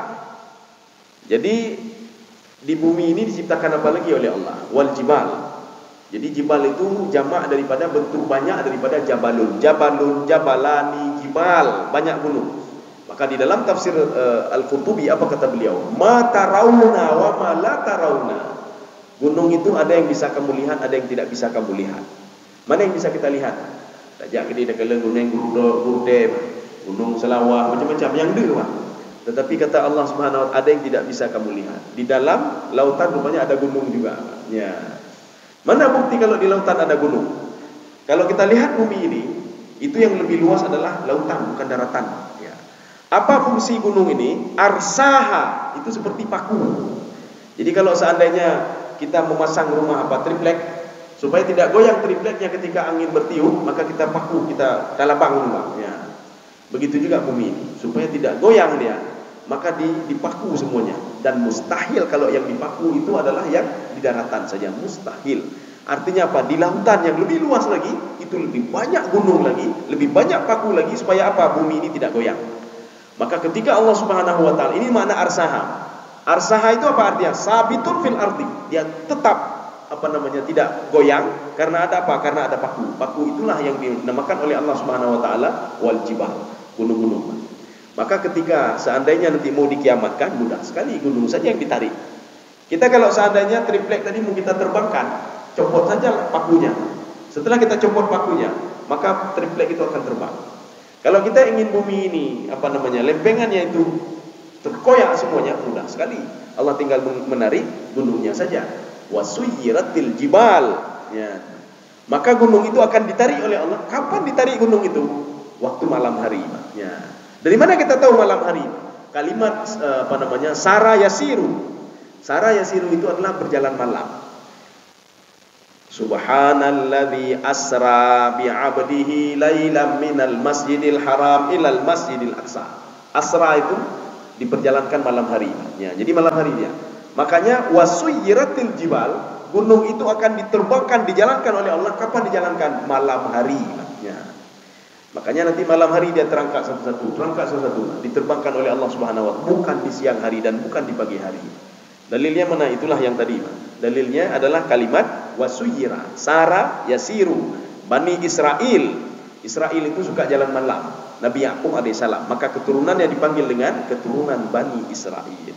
Speaker 2: Jadi di bumi ini diciptakan apa lagi oleh Allah? Wal jibal. Jadi jibal itu jamak daripada bentuk banyak daripada jabalun. Jabalun, jabalani, jibal, banyak gunung. Maka di dalam tafsir Al-Qurtubi apa kata beliau? Ma tarawna wa ma la tarawna. Gunung itu ada yang bisa kamu lihat, ada yang tidak bisa kamu lihat. Mana yang bisa kita lihat? Tajak gede dah kala gunung Gurdem, gunung Selawah, macam-macam yang ada. Tetapi kata Allah Subhanahu wa taala ada yang tidak bisa kamu lihat. Di dalam lautan rupanya ada gunung juga. Ya. Mana bukti kalau di lautan ada gunung? Kalau kita lihat bumi ini, itu yang lebih luas adalah lautan, bukan daratan. Ya. Apa fungsi gunung ini? Arsaha, itu seperti paku. Jadi kalau seandainya kita memasang rumah triplek, supaya tidak goyang tripleknya ketika angin bertiup, maka kita paku, kita dalabang rumah. Ya. Begitu juga bumi ini, supaya tidak goyang dia, maka dipaku semuanya. Dan mustahil kalau yang dipaku itu adalah yang di daratan saja, mustahil. Artinya apa? Di lautan yang lebih luas lagi, itu lebih banyak gunung lagi, lebih banyak paku lagi, supaya apa? Bumi ini tidak goyang. Maka ketika Allah Subhanahu wa taala, ini makna arsaha. Arsaha itu apa artinya? Sabitun fil ardi. Dia tetap tidak goyang karena ada apa? Karena ada paku. Paku itulah yang dinamakan oleh Allah Subhanahu wa taala wal jibal, gunung-gunung. Maka ketika seandainya nanti mau dikiamatkan, mudah sekali gunung saja yang ditarik. Kita kalau seandainya triplek tadi mau kita terbangkan, copot saja pakunya. Setelah kita copot pakunya, maka triplek itu akan terbang. Kalau kita ingin bumi ini lempengannya itu terkoyak semuanya, mudah sekali. Allah tinggal menarik gunungnya saja. Wasuyiratil jibal. Ya. Maka gunung itu akan ditarik oleh Allah. Kapan ditarik gunung itu? Waktu malam hari. Ya. Dari mana kita tahu malam hari? Kalimat Sara yasiru. Sara yasiru itu adalah berjalan malam. Subhanalladzi asra bi'abdihi lailam minal masjidil haram ilal masjidil aqsa. Asra itu diperjalankan malam hari. Ya, jadi malam hari dia. Makanya wasuyiratil jibal, gunung itu akan diterbangkan, dijalankan oleh Allah. Kapan dijalankan? Malam hari. Ya. Makanya nanti malam hari dia terangkat satu-satu, diterbangkan oleh Allah Subhanahu wa taala, bukan di siang hari dan bukan di pagi hari. Dalilnya mana? Itulah yang tadi. Dalilnya adalah kalimat wasuyira, Sara yasiru, Bani Israel. Israel itu suka jalan malam. Nabi Yaqub alaihissalam, maka keturunannya dipanggil dengan keturunan Bani Israel.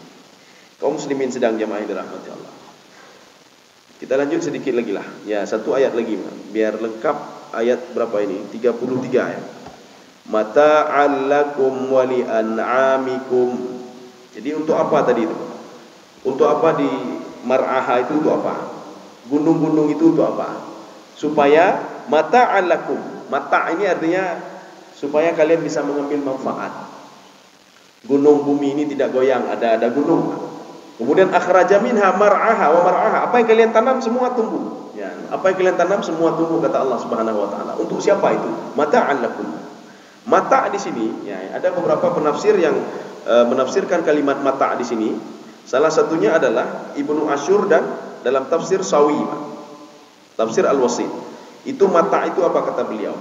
Speaker 2: Kaum muslimin sedang jamaah yang dirahmati Allah. Kita lanjut sedikit lagi lah. Ya, satu ayat lagi biar lengkap. Ayat berapa ini? 33 ayat. Mata'al lakum wa li an'amikum. Jadi untuk apa tadi itu? Untuk apa di mar'aha itu untuk apa? Gunung-gunung itu untuk apa? Supaya mata'al lakum. Mata' ini artinya supaya kalian bisa mengambil manfaat. Gunung bumi ini tidak goyang, ada gunung. Kemudian akhraja minha mar'aha wa mar'aha. Apa yang kalian tanam semua tumbuh. Ya, apa yang kalian tanam semua tumbuh kata Allah Subhanahu wa taala. Untuk siapa itu? Mata'an lakum. Mata' di sini ya, ada beberapa penafsir yang menafsirkan kalimat mata' di sini. Salah satunya adalah Ibnu Asyur dan dalam tafsir Sawi, tafsir Al-Wasit. Itu mata' itu apa kata beliau?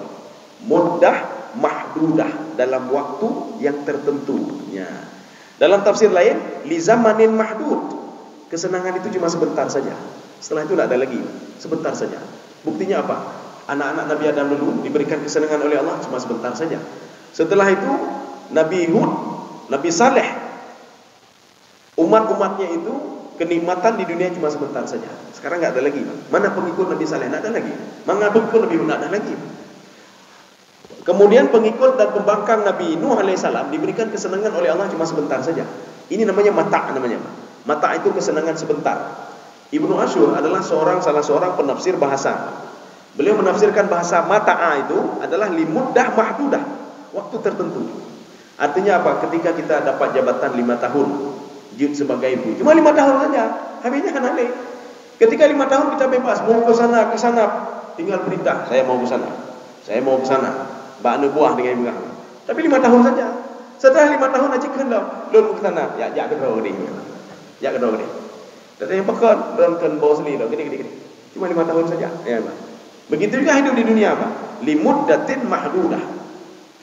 Speaker 2: Muddah mahdudah, dalam waktu yang tertentu. Ya. Dalam tafsir lain, li zamanin mahdud. Kesenangan itu cuma sebentar saja. Setelah itu tidak ada lagi, sebentar saja. Buktinya apa? Anak-anak Nabi Adam dulu diberikan kesenangan oleh Allah cuma sebentar saja. Setelah itu Nabi Hud, Nabi Saleh, umat-umatnya itu kenikmatan di dunia cuma sebentar saja. Sekarang nggak ada lagi. Mana pengikut Nabi Saleh? Nggak ada lagi. Mana pengikut Nabi Hud? Nggak ada lagi. Kemudian pengikut dan pembangkang Nabi Nuh alaihissalam diberikan kesenangan oleh Allah cuma sebentar saja. Ini namanya mata, namanya. Mata itu kesenangan sebentar. Ibnu Ashur adalah salah seorang penafsir bahasa. Beliau menafsirkan bahasa mata'a itu adalah limuddah mahdudah, waktu tertentu. Artinya apa? Ketika kita dapat jabatan 5 tahun sebagai ibu, cuma 5 tahun saja, habisnya hanale. Ketika 5 tahun kita bebas, mau ke sana, tinggal perintah, saya mau ke sana, bak buah dengan ibu kamu. Tapi 5 tahun saja. Setelah 5 tahun aja kenal, lalu ke sana, ya kedua ni. Tapi yang pekat dan bos ni, gini. Cuma 5 tahun saja. Ya, Pak. Begitu juga hidup di dunia, Pak. Limuddatin mahdudah.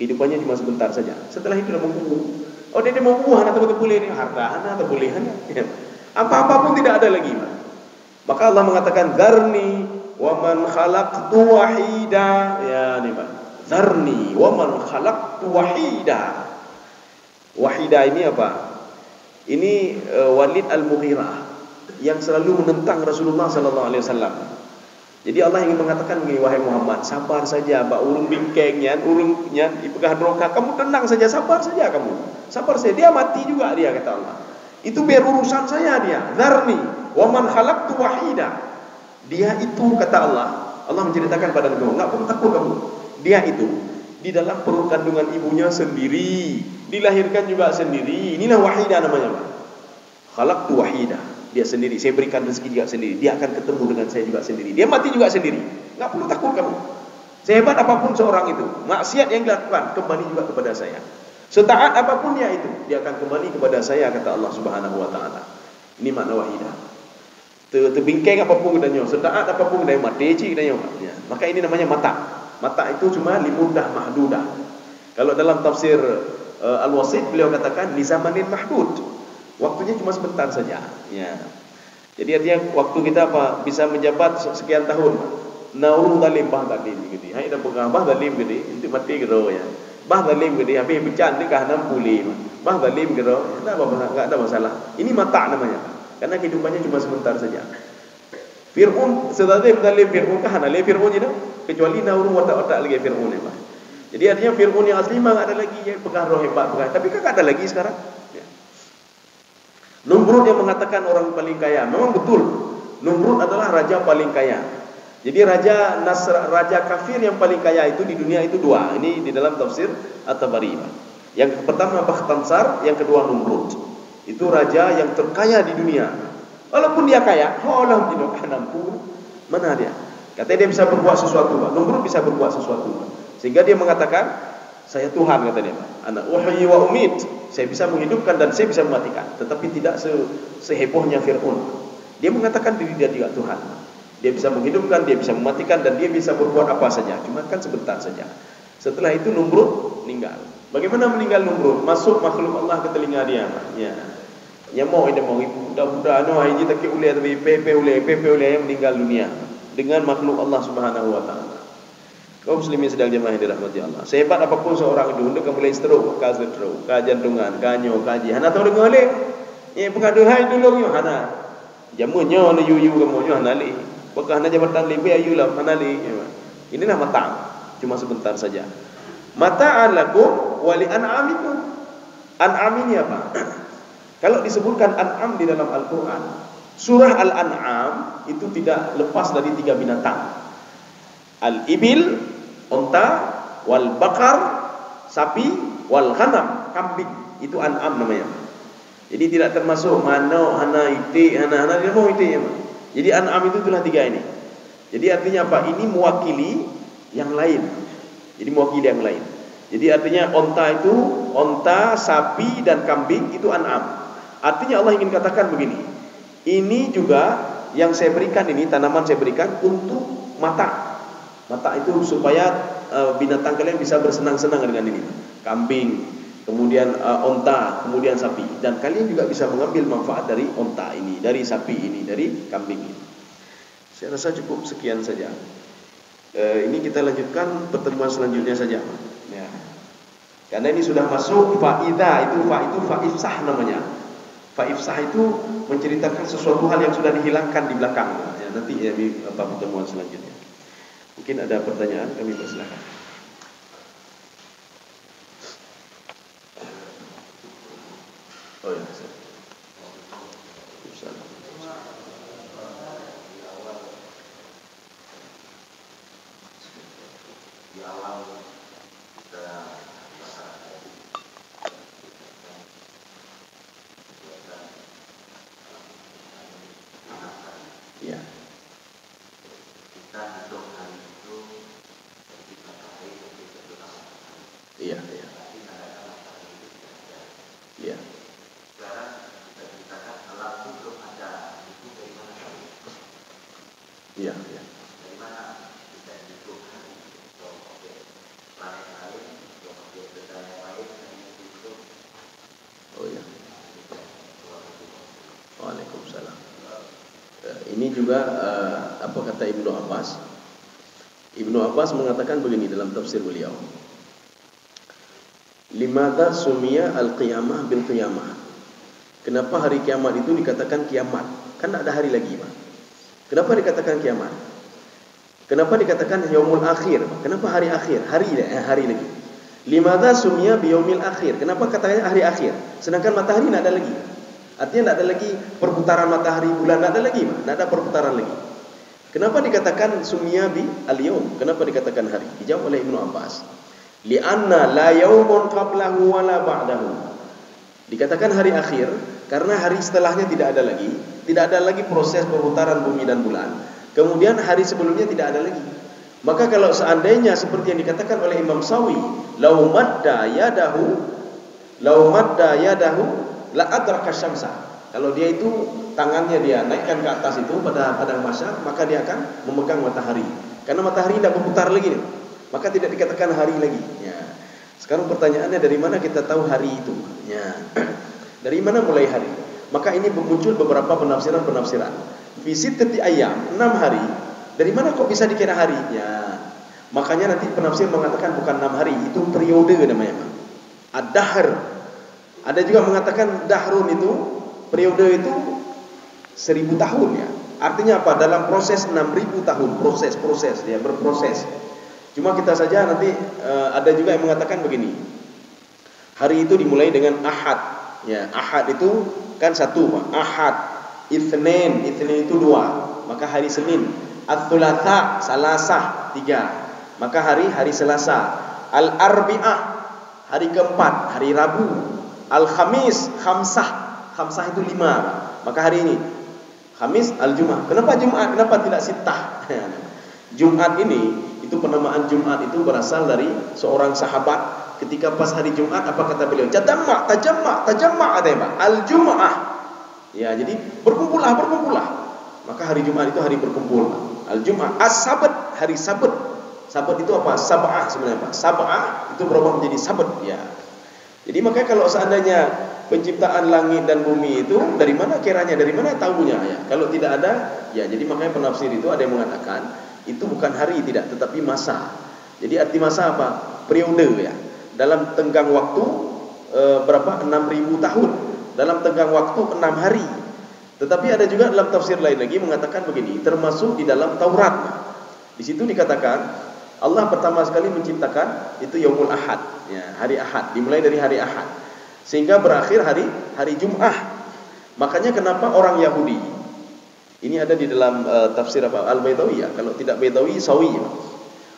Speaker 2: Kehidupannya cuma sebentar saja. Setelah itu dia mau bunuh. Oh, dia mau bunuh, atau boleh ni harta, atau boleh ya. Apa-apa pun tidak ada lagi, Pak. Maka Allah mengatakan, "Dzarni wa man khalaqtu wahida." Ya, ni Pak. "Dzarni wa man khalaqtu wahida." Wahida ini apa? Ini Walid Al-Mughirah yang selalu menentang Rasulullah sallallahu alaihi wasallam. Jadi Allah ingin mengatakan begini, wahai Muhammad, sabar saja, bak urung bingkengnya, urungnya ipegah neraka, kamu tenang saja, sabar saja kamu. Sabar saja, dia mati juga dia, kata Allah. Itu biar urusan saya dia. Dzarni wa man khalaqtu wahida. Dia itu, kata Allah menceritakan pada Nabi, enggak perlu takut kamu. Dia itu di dalam perut kandungan ibunya sendiri, dilahirkan juga sendiri. Inilah wahida namanya, Pak. Khalaqtu wahida. Dia sendiri, saya berikan rezeki juga sendiri. Dia akan ketemu dengan saya juga sendiri. Dia mati juga sendiri. Enggak perlu takut kamu. Sehebat apapun seorang itu, maksiat yang dilakukan kembali juga kepada saya. Setaat apapun dia itu, dia akan kembali kepada saya, kata Allah Subhanahu wa taala. Ini makna wahidah. Terbingkeng apapun kedanya, setaat apapun kedanya, mati kedanya. Ya. Maka ini namanya mata. Mata itu cuma limudah mahdudah. Kalau dalam tafsir Al-Wasit beliau katakan li zamanin mahdud. Waktunya cuma sebentar saja. Ya. Jadi artinya waktu kita apa? Bisa menjabat sekian tahun. Naurung dalim bah dalim gitu. Hai dah pegang bah dalim gitu. Itu mati gitu ya. Bah dalim gitu. Habis bercan ni kahana pulih. Bah dalim gitu. Enggak ada masalah. Ini mata namanya. Karena kehidupannya cuma sebentar saja. Fir'aun sedalim dalim Fir'aun kahana le Fir'aun itu kecuali naurung watak-watak lagi Fir'aun ya. Jadi artinya Fir'aun yang asli memang ada lagi yang pegang roh hebat pegang. Tapi kan ada lagi sekarang. Numrud yang mengatakan orang paling kaya, memang betul. Numrud adalah raja paling kaya. Jadi raja kafir yang paling kaya itu di dunia itu dua. Ini di dalam tafsir At-Tabari. Yang pertama Bakhtansar, yang kedua Numrud. Itu raja yang terkaya di dunia. Walaupun dia kaya, Allah tidak mampu. Mana dia? Katanya dia bisa berbuat sesuatu, Pak. Numrud bisa berbuat sesuatu, Pak. Sehingga dia mengatakan, saya Tuhan, kata dia, Pak. Ana uhyi wa umit. Saya bisa menghidupkan dan saya bisa mematikan. Tetapi tidak sehebohnya Fir'aun. Dia mengatakan diri dia juga Tuhan. Dia bisa menghidupkan, dia bisa mematikan, dan dia bisa berbuat apa saja. Cuma kan sebentar saja. Setelah itu Numrud meninggal. Bagaimana meninggal Numrud? Masuk makhluk Allah ke telinga dia. Ya. Yang mau budak-budak no haji tak ulai tapi pepe ulai yang meninggal dunia dengan makhluk Allah Subhanahu wa taala. Kaum muslimin sedang jemaah yang dirahmati Allah. Sehebat apapun seorang itu, hendak mulai stroke, ka jantungan, ka nyo, ka ji. Hana tahu dengar le. Ye pengaduhai dulu yo hana. Jamunyo no yu kamu yo hana le. Bakah hana jabatan lebih ayu lah hana le. Inilah mata. Cuma sebentar saja. Mata'an lakum wa li an'amikum. An'am ini apa? Kalau disebutkan an'am di dalam Al-Qur'an, surah Al-An'am itu tidak lepas dari 3 binatang. Al-ibil, unta, wal bakar, sapi, wal ghanam, kambing. Itu an'am namanya. Jadi tidak termasuk mano, hana ite, hana dia mau ite. Jadi an'am itu itulah 3 ini. Jadi artinya apa? Ini mewakili yang lain. Jadi mewakili yang lain. Jadi artinya unta, sapi dan kambing itu an'am. Artinya Allah ingin katakan begini. Ini juga yang saya berikan ini, tanaman saya berikan untuk mata. Mata itu supaya binatang kalian bisa bersenang-senang dengan ini. Kambing, kemudian onta, kemudian sapi. Dan kalian juga bisa mengambil manfaat dari onta ini, dari sapi ini, dari kambing ini. Saya rasa cukup sekian saja. Ini kita lanjutkan pertemuan selanjutnya saja. Ya. Karena ini sudah masuk faida, itu faifsah namanya. Faifsah itu menceritakan sesuatu hal yang sudah dihilangkan di belakang. Ya, nanti ya di pertemuan selanjutnya. Mungkin ada pertanyaan, kami persilakan. Oh ya,
Speaker 3: di awal kita
Speaker 2: ya.
Speaker 3: Kita hidup hari itu seperti matahari seperti satu tahun.
Speaker 2: Iya, iya.
Speaker 3: Tapi kadang-kadang matahari itu tidak ada.
Speaker 2: Iya.
Speaker 3: Sekarang kita ceritakan alam itu belum ada. Itu dari mana hari?
Speaker 2: Iya, iya.
Speaker 3: Dari mana kita hidup hari itu? Oke, planet lain, oke, benda yang lain, itu.
Speaker 2: Oh ya. Waalaikumsalam. Ini juga apa kata Ibnu Abbas? Ibnu Abbas mengatakan begini dalam tafsir beliau. Limadha sumiya al-qiyamah bil qiyamah. Kenapa hari kiamat itu dikatakan kiamat? Kan ada hari lagi, Pak. Kenapa dikatakan kiamat? Kenapa dikatakan yaumul akhir? Kenapa hari akhir? Hari lagi. Limadha sumiya bi yaumil akhir. Kenapa katanya hari akhir? Sedangkan matahari tidak ada lagi. Artinya tidak ada lagi perputaran matahari, bulan tidak ada lagi, Pak. Tidak ada perputaran lagi. Kenapa dikatakan sumiya bi al-yaum? Kenapa dikatakan hari? Dijawab oleh Ibnu Abbas. Li'anna la yaumun qablahu wa la ba'dahu. Dikatakan hari akhir karena hari setelahnya tidak ada lagi, tidak ada lagi proses perputaran bumi dan bulan. Kemudian hari sebelumnya tidak ada lagi. Maka kalau seandainya seperti yang dikatakan oleh Imam Sawi, lau madda yadahu la adraka syamsa. Kalau dia itu tangannya dia naikkan ke atas itu pada padang mahsyar, maka dia akan memegang matahari. Karena matahari tidak berputar lagi, maka tidak dikatakan hari lagi. Ya. Sekarang pertanyaannya, dari mana kita tahu hari itu? Ya. Dari mana mulai hari? Maka ini muncul beberapa penafsiran. Fi sittati ayyam, 6 hari. Dari mana kok bisa dikira hari? Ya. Makanya nanti penafsir mengatakan bukan 6 hari, itu periode namanya. Ad-dahr. Ada juga mengatakan dahrun itu, periode itu 1000 tahun ya. Artinya apa? Dalam proses 6000 tahun, proses dia berproses. Cuma kita saja nanti ada juga yang mengatakan begini. Hari itu dimulai dengan Ahad. Ya, Ahad itu kan 1, Pak. Ahad, Itsnin itu 2. Maka hari Senin. Ats-Tsulatsa, Salasah 3. Maka hari Selasa. Al-Arbi'ah, hari keempat, hari Rabu. Al-Khamis, Khamsah itu 5. Maka hari ini Khamis, Al-Jum'ah. Kenapa Jumat? Kenapa tidak Sittah? Jumat ini, itu penamaan Jumat itu berasal dari seorang sahabat. Ketika pas hari Jumat, apa kata beliau? Tajamma, ada ya, Pak. Al-Jum'ah. Ya, jadi berkumpullah. Maka hari Jumat itu hari berkumpul. Al-Jum'ah. As-Sabat, hari Sabat. Sabat itu apa? Sab'ah sebenarnya, Pak. Sab'ah itu berubah menjadi Sabat. Ya. Jadi makanya kalau seandainya penciptaan langit dan bumi itu dari mana kiranya? Dari mana tahunya ya? Kalau tidak ada, ya jadi makanya penafsir itu ada yang mengatakan itu bukan hari tidak, tetapi masa. Jadi arti masa apa? Periode ya. Dalam tenggang waktu berapa? 6000 tahun. Dalam tenggang waktu 6 hari. Tetapi ada juga dalam tafsir lain lagi mengatakan begini, termasuk di dalam Taurat. Di situ dikatakan Allah pertama sekali menciptakan itu Yaumul Ahad, ya, hari Ahad, dimulai dari hari Ahad sehingga berakhir hari Jum'ah. Makanya kenapa orang Yahudi, ini ada di dalam tafsir apa? Al-Baitawi ya, kalau tidak Baitawi Sawi ya.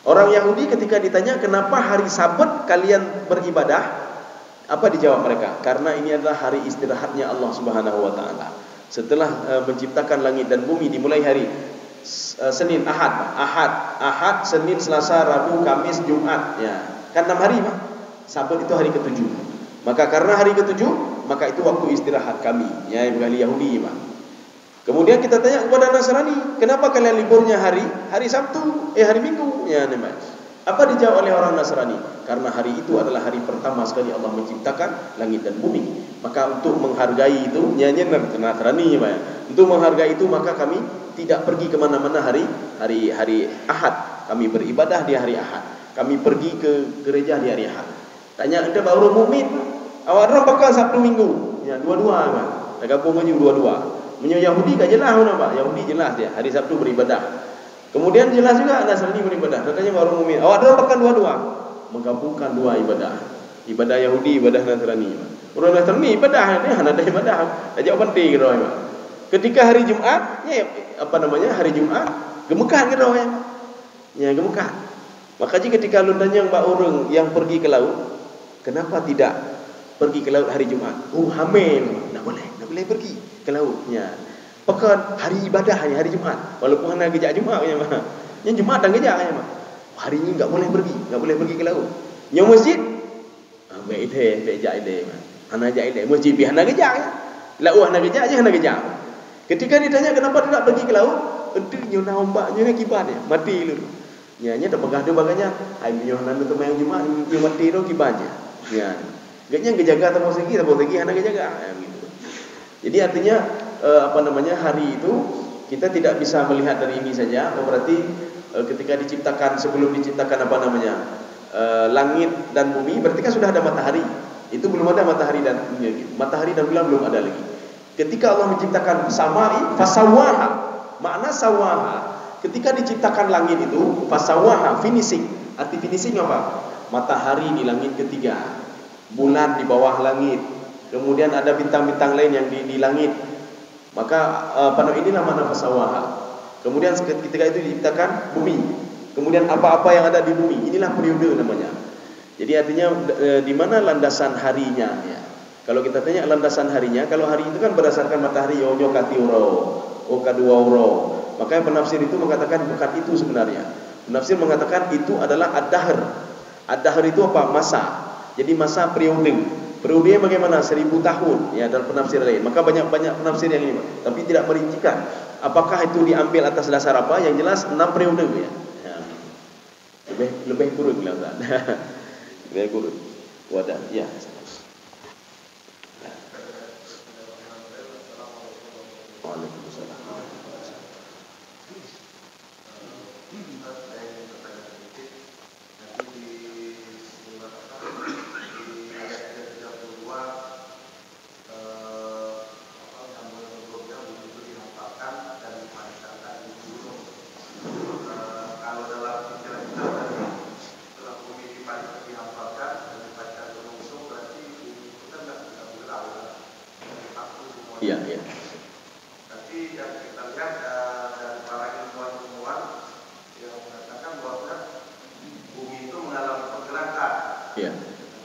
Speaker 2: Orang Yahudi ketika ditanya kenapa hari Sabat kalian beribadah, apa dijawab mereka? Karena ini adalah hari istirahatnya Allah Subhanahu wa taala. Setelah menciptakan langit dan bumi, dimulai hari Senin, Ahad, Senin, Selasa, Rabu, Kamis, Jumat. Ya, kan 6 hari, Pak. Sabat itu hari ke-7. Maka karena hari ke-7, maka itu waktu istirahat kami, ya, ahli Yahudi, Pak. Kemudian kita tanya kepada Nasrani, kenapa kalian liburnya hari Sabtu, hari Minggu? Ya, namanya. Apa dijawab oleh orang Nasrani? Karena hari itu adalah hari pertama sekali Allah menciptakan langit dan bumi. Maka untuk menghargai itu, nyanyian Nasrani, untuk menghargai itu maka kami tidak pergi kemana-mana hari Ahad. Kami beribadah di hari Ahad. Kami pergi ke gereja di hari Ahad. Tanya, anda baru mukmin, awak orang bakal Sabtu Minggu. Ya, dua-dua kan. Dah gabung aja dua-dua. Menyo Yahudi kan jelas nampak. Yahudi jelas dia hari Sabtu beribadah. Kemudian jelas juga Nasrani beribadah. Katanya baru mukmin. Awak ada bahkan dua-dua. Menggabungkan dua ibadah. Ibadah Yahudi, ibadah Nasrani. Orang Nasrani ibadah ni hana ada ibadah. Aja penting gitu. Ketika hari Jumat, ya hari Jumat, gemukan gitu ya. Ya gemukan. Makanya ketika lu tanya mbak orang yang pergi ke laut, kenapa tidak pergi ke laut hari Jumat? Oh, hamil. Tak boleh pergi ke laut. Ya. Pekan hari ibadah hari Jumat. Walaupun hanya kerja Jumat ya mah. Yang Jumat dan kerja ya mah. Hari ini enggak boleh pergi ke laut. Yang masjid baik deh, bejak ide mah. Hana jak ide masjid bi hana kerja ya. Laut hana kerja aja hana kerja. Ketika ditanya kenapa tidak pergi ke laut, itu nyona ombaknya kibar ya, mati dulu. Nyanya dah pegah dia baganya, ai nyona tu main Jumat, dia mati tu kibarnya. Ya. Gaknya kejaga terus lagi hana kejaga gitu. Jadi artinya hari itu kita tidak bisa melihat dari ini saja. Berarti ketika diciptakan, sebelum diciptakan langit dan bumi, berarti kan sudah ada matahari. Itu belum ada matahari dan bulan belum ada lagi. Ketika Allah menciptakan samai fasawaha, makna sawaha, ketika diciptakan langit itu fasawaha, finishing. Arti finishing apa? Matahari di langit ketiga, bulan di bawah langit, kemudian ada bintang-bintang lain yang di langit. Maka inilah makna fasawaha. Kemudian ketika itu diciptakan bumi, kemudian apa-apa yang ada di bumi, inilah periode namanya. Jadi artinya di mana landasan harinya ya. Kalau kita tanya landasan harinya, kalau hari itu kan berdasarkan matahari onyo katiuro, okaduauro. Maka penafsir itu mengatakan bukan itu sebenarnya. Penafsir mengatakan itu adalah ad-dahr. Ad-dahr itu apa? Masa. Jadi masa periode. Periodenya bagaimana? 1000 tahun ya, dalam penafsir lain. Maka banyak penafsir yang ini, tapi tidak merincikan apakah itu diambil atas dasar apa. Yang jelas 6 periode ya. Lebih kurang kelihatan. Lebih kurang. Wadah. Ya. Waalaikumsalam. Iya.
Speaker 4: Tapi yang kita lihat dari para ilmuwan yang mengatakan bahwa bumi itu mengalami pergerakan.
Speaker 2: Iya.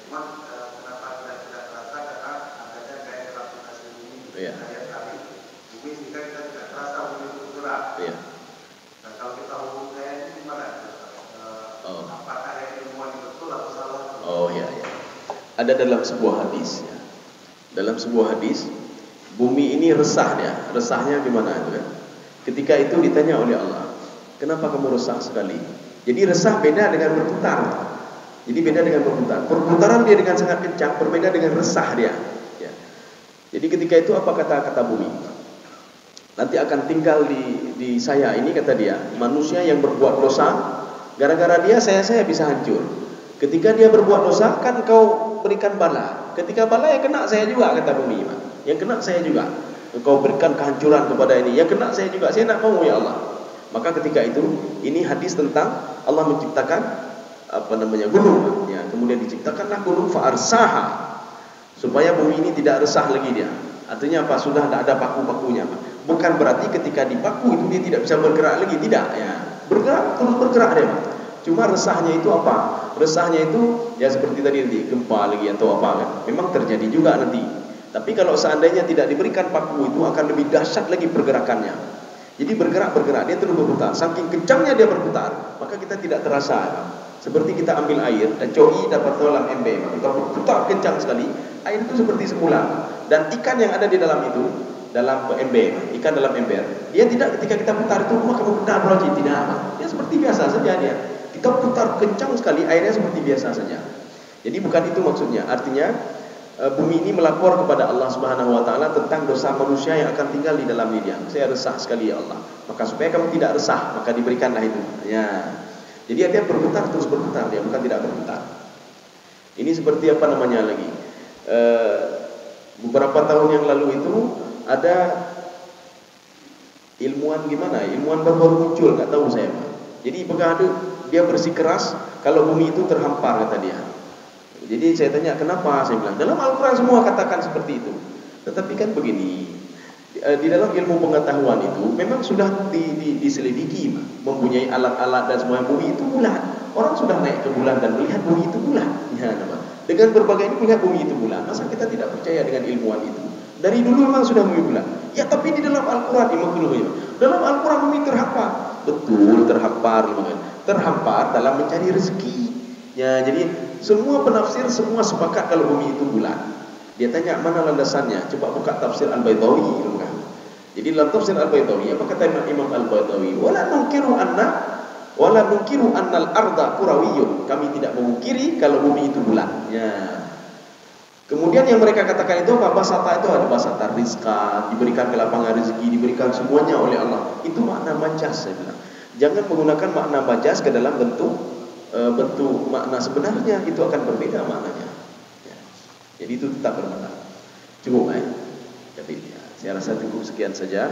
Speaker 4: Cuma kenapa tidak terasa karena adanya gaya gravitasi bumi.
Speaker 2: Iya.
Speaker 4: Gaya kali bumi sehingga kita tidak terasa bumi itu bergerak.
Speaker 2: Iya.
Speaker 4: Nah kalau kita hubung gaya ini gimana? Apakah gaya ilmuwan itu betul atau salah?
Speaker 2: Oh iya. Ada dalam sebuah hadis ya. Dalam sebuah hadis, bumi ini resah dia. Resahnya gimana itu kan? Ketika itu ditanya oleh Allah, kenapa kamu resah sekali? Jadi resah beda dengan berputar. Jadi beda dengan berputar. Perputaran dia dengan sangat kencang, berbeda dengan resah dia. Ya. Jadi ketika itu apa kata bumi? Nanti akan tinggal di saya ini, kata dia, manusia yang berbuat dosa. Gara-gara dia saya bisa hancur. Ketika dia berbuat dosa, kan kau berikan bala. Ketika bala yang kena saya juga, kata bumi. Yang kena saya juga. Engkau berikan kehancuran kepada ini, yang kena saya juga. Saya nak mau ya Allah. Maka ketika itu, ini hadis tentang Allah menciptakan gunung. Ya, kemudian diciptakanlah gunung fa'arsaha, supaya bumi ini tidak resah lagi dia. Artinya apa? Sudah tidak ada paku-pakunya. Bukan berarti ketika dipaku itu dia tidak bisa bergerak lagi, tidak ya. Bergerak, terus bergerak dia. Cuma resahnya itu apa? Resahnya itu ya seperti tadi gempa lagi atau apa kan. Memang terjadi juga nanti. Tapi kalau seandainya tidak diberikan paku itu akan lebih dahsyat lagi pergerakannya. Jadi bergerak dia terus berputar. Saking kencangnya dia berputar, maka kita tidak terasa. Seperti kita ambil air dan coi dapat dalam ember, kita berputar kencang sekali, air itu seperti semula. Dan ikan yang ada di dalam itu, dalam ember, ikan dalam ember, dia tidak ketika kita putar itu maka berputar tidak. Dia seperti biasa saja dia. kita putar kencang sekali, airnya seperti biasa saja. Jadi bukan itu maksudnya. Artinya bumi ini melapor kepada Allah Subhanahu wa taala tentang dosa manusia yang akan tinggal di dalam dia. Saya resah sekali ya Allah. Maka supaya kamu tidak resah, maka diberikanlah itu. Ya. Jadi artinya berputar terus berputar, dia bukan tidak berputar. Ini seperti apa namanya lagi? Beberapa tahun yang lalu itu ada ilmuwan gimana? Ilmuwan baru muncul, nggak tahu saya. Jadi dia bersikeras kalau bumi itu terhampar kata dia. Jadi saya tanya kenapa? Saya bilang dalam Al-Quran semua katakan seperti itu. Tetapi kan begini, di dalam ilmu pengetahuan itu memang sudah diselidiki, mempunyai alat-alat dan semua. Bumi itu bulat. Orang sudah naik ke bulan dan melihat bumi itu bulat. Ya, dengan berbagai ini melihat bumi itu bulat. Masa kita tidak percaya dengan ilmuwan itu? Dari dulu memang sudah bumi bulat. Ya tapi di dalam Al-Quran dalam Al-Quran bumi terhampar. Betul terhampar, terhampar dalam mencari rezeki. Ya, jadi semua penafsir semua sepakat kalau bumi itu bulat. Dia tanya mana landasannya? Coba buka tafsir Al-Baydawi. Jadi dalam tafsir Al-Baydawi apa kata Imam Al-Baydawi? Wala nunkiru annal arda kurawiyyun. Kami tidak memungkiri kalau bumi itu bulat. Ya. Kemudian yang mereka katakan itu apa? Basata itu ada basata rizqa, diberikan kelapangan rezeki, diberikan semuanya oleh Allah. Itu makna majaz saya bilang. Jangan menggunakan makna majaz ke dalam bentuk makna sebenarnya, itu akan berbeda maknanya. Ya. Jadi itu tetap berbeda. Cukup Tapi saya rasa cukup sekian saja.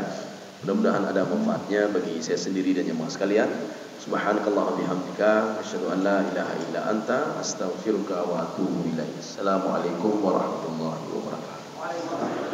Speaker 2: Mudah-mudahan ada manfaatnya bagi saya sendiri dan jemaah sekalian. Subhanakallah wa bihamdika asyhadu an la ilaha illa anta astaghfiruka wa atubu ilaik. Assalamualaikum warahmatullahi wabarakatuh.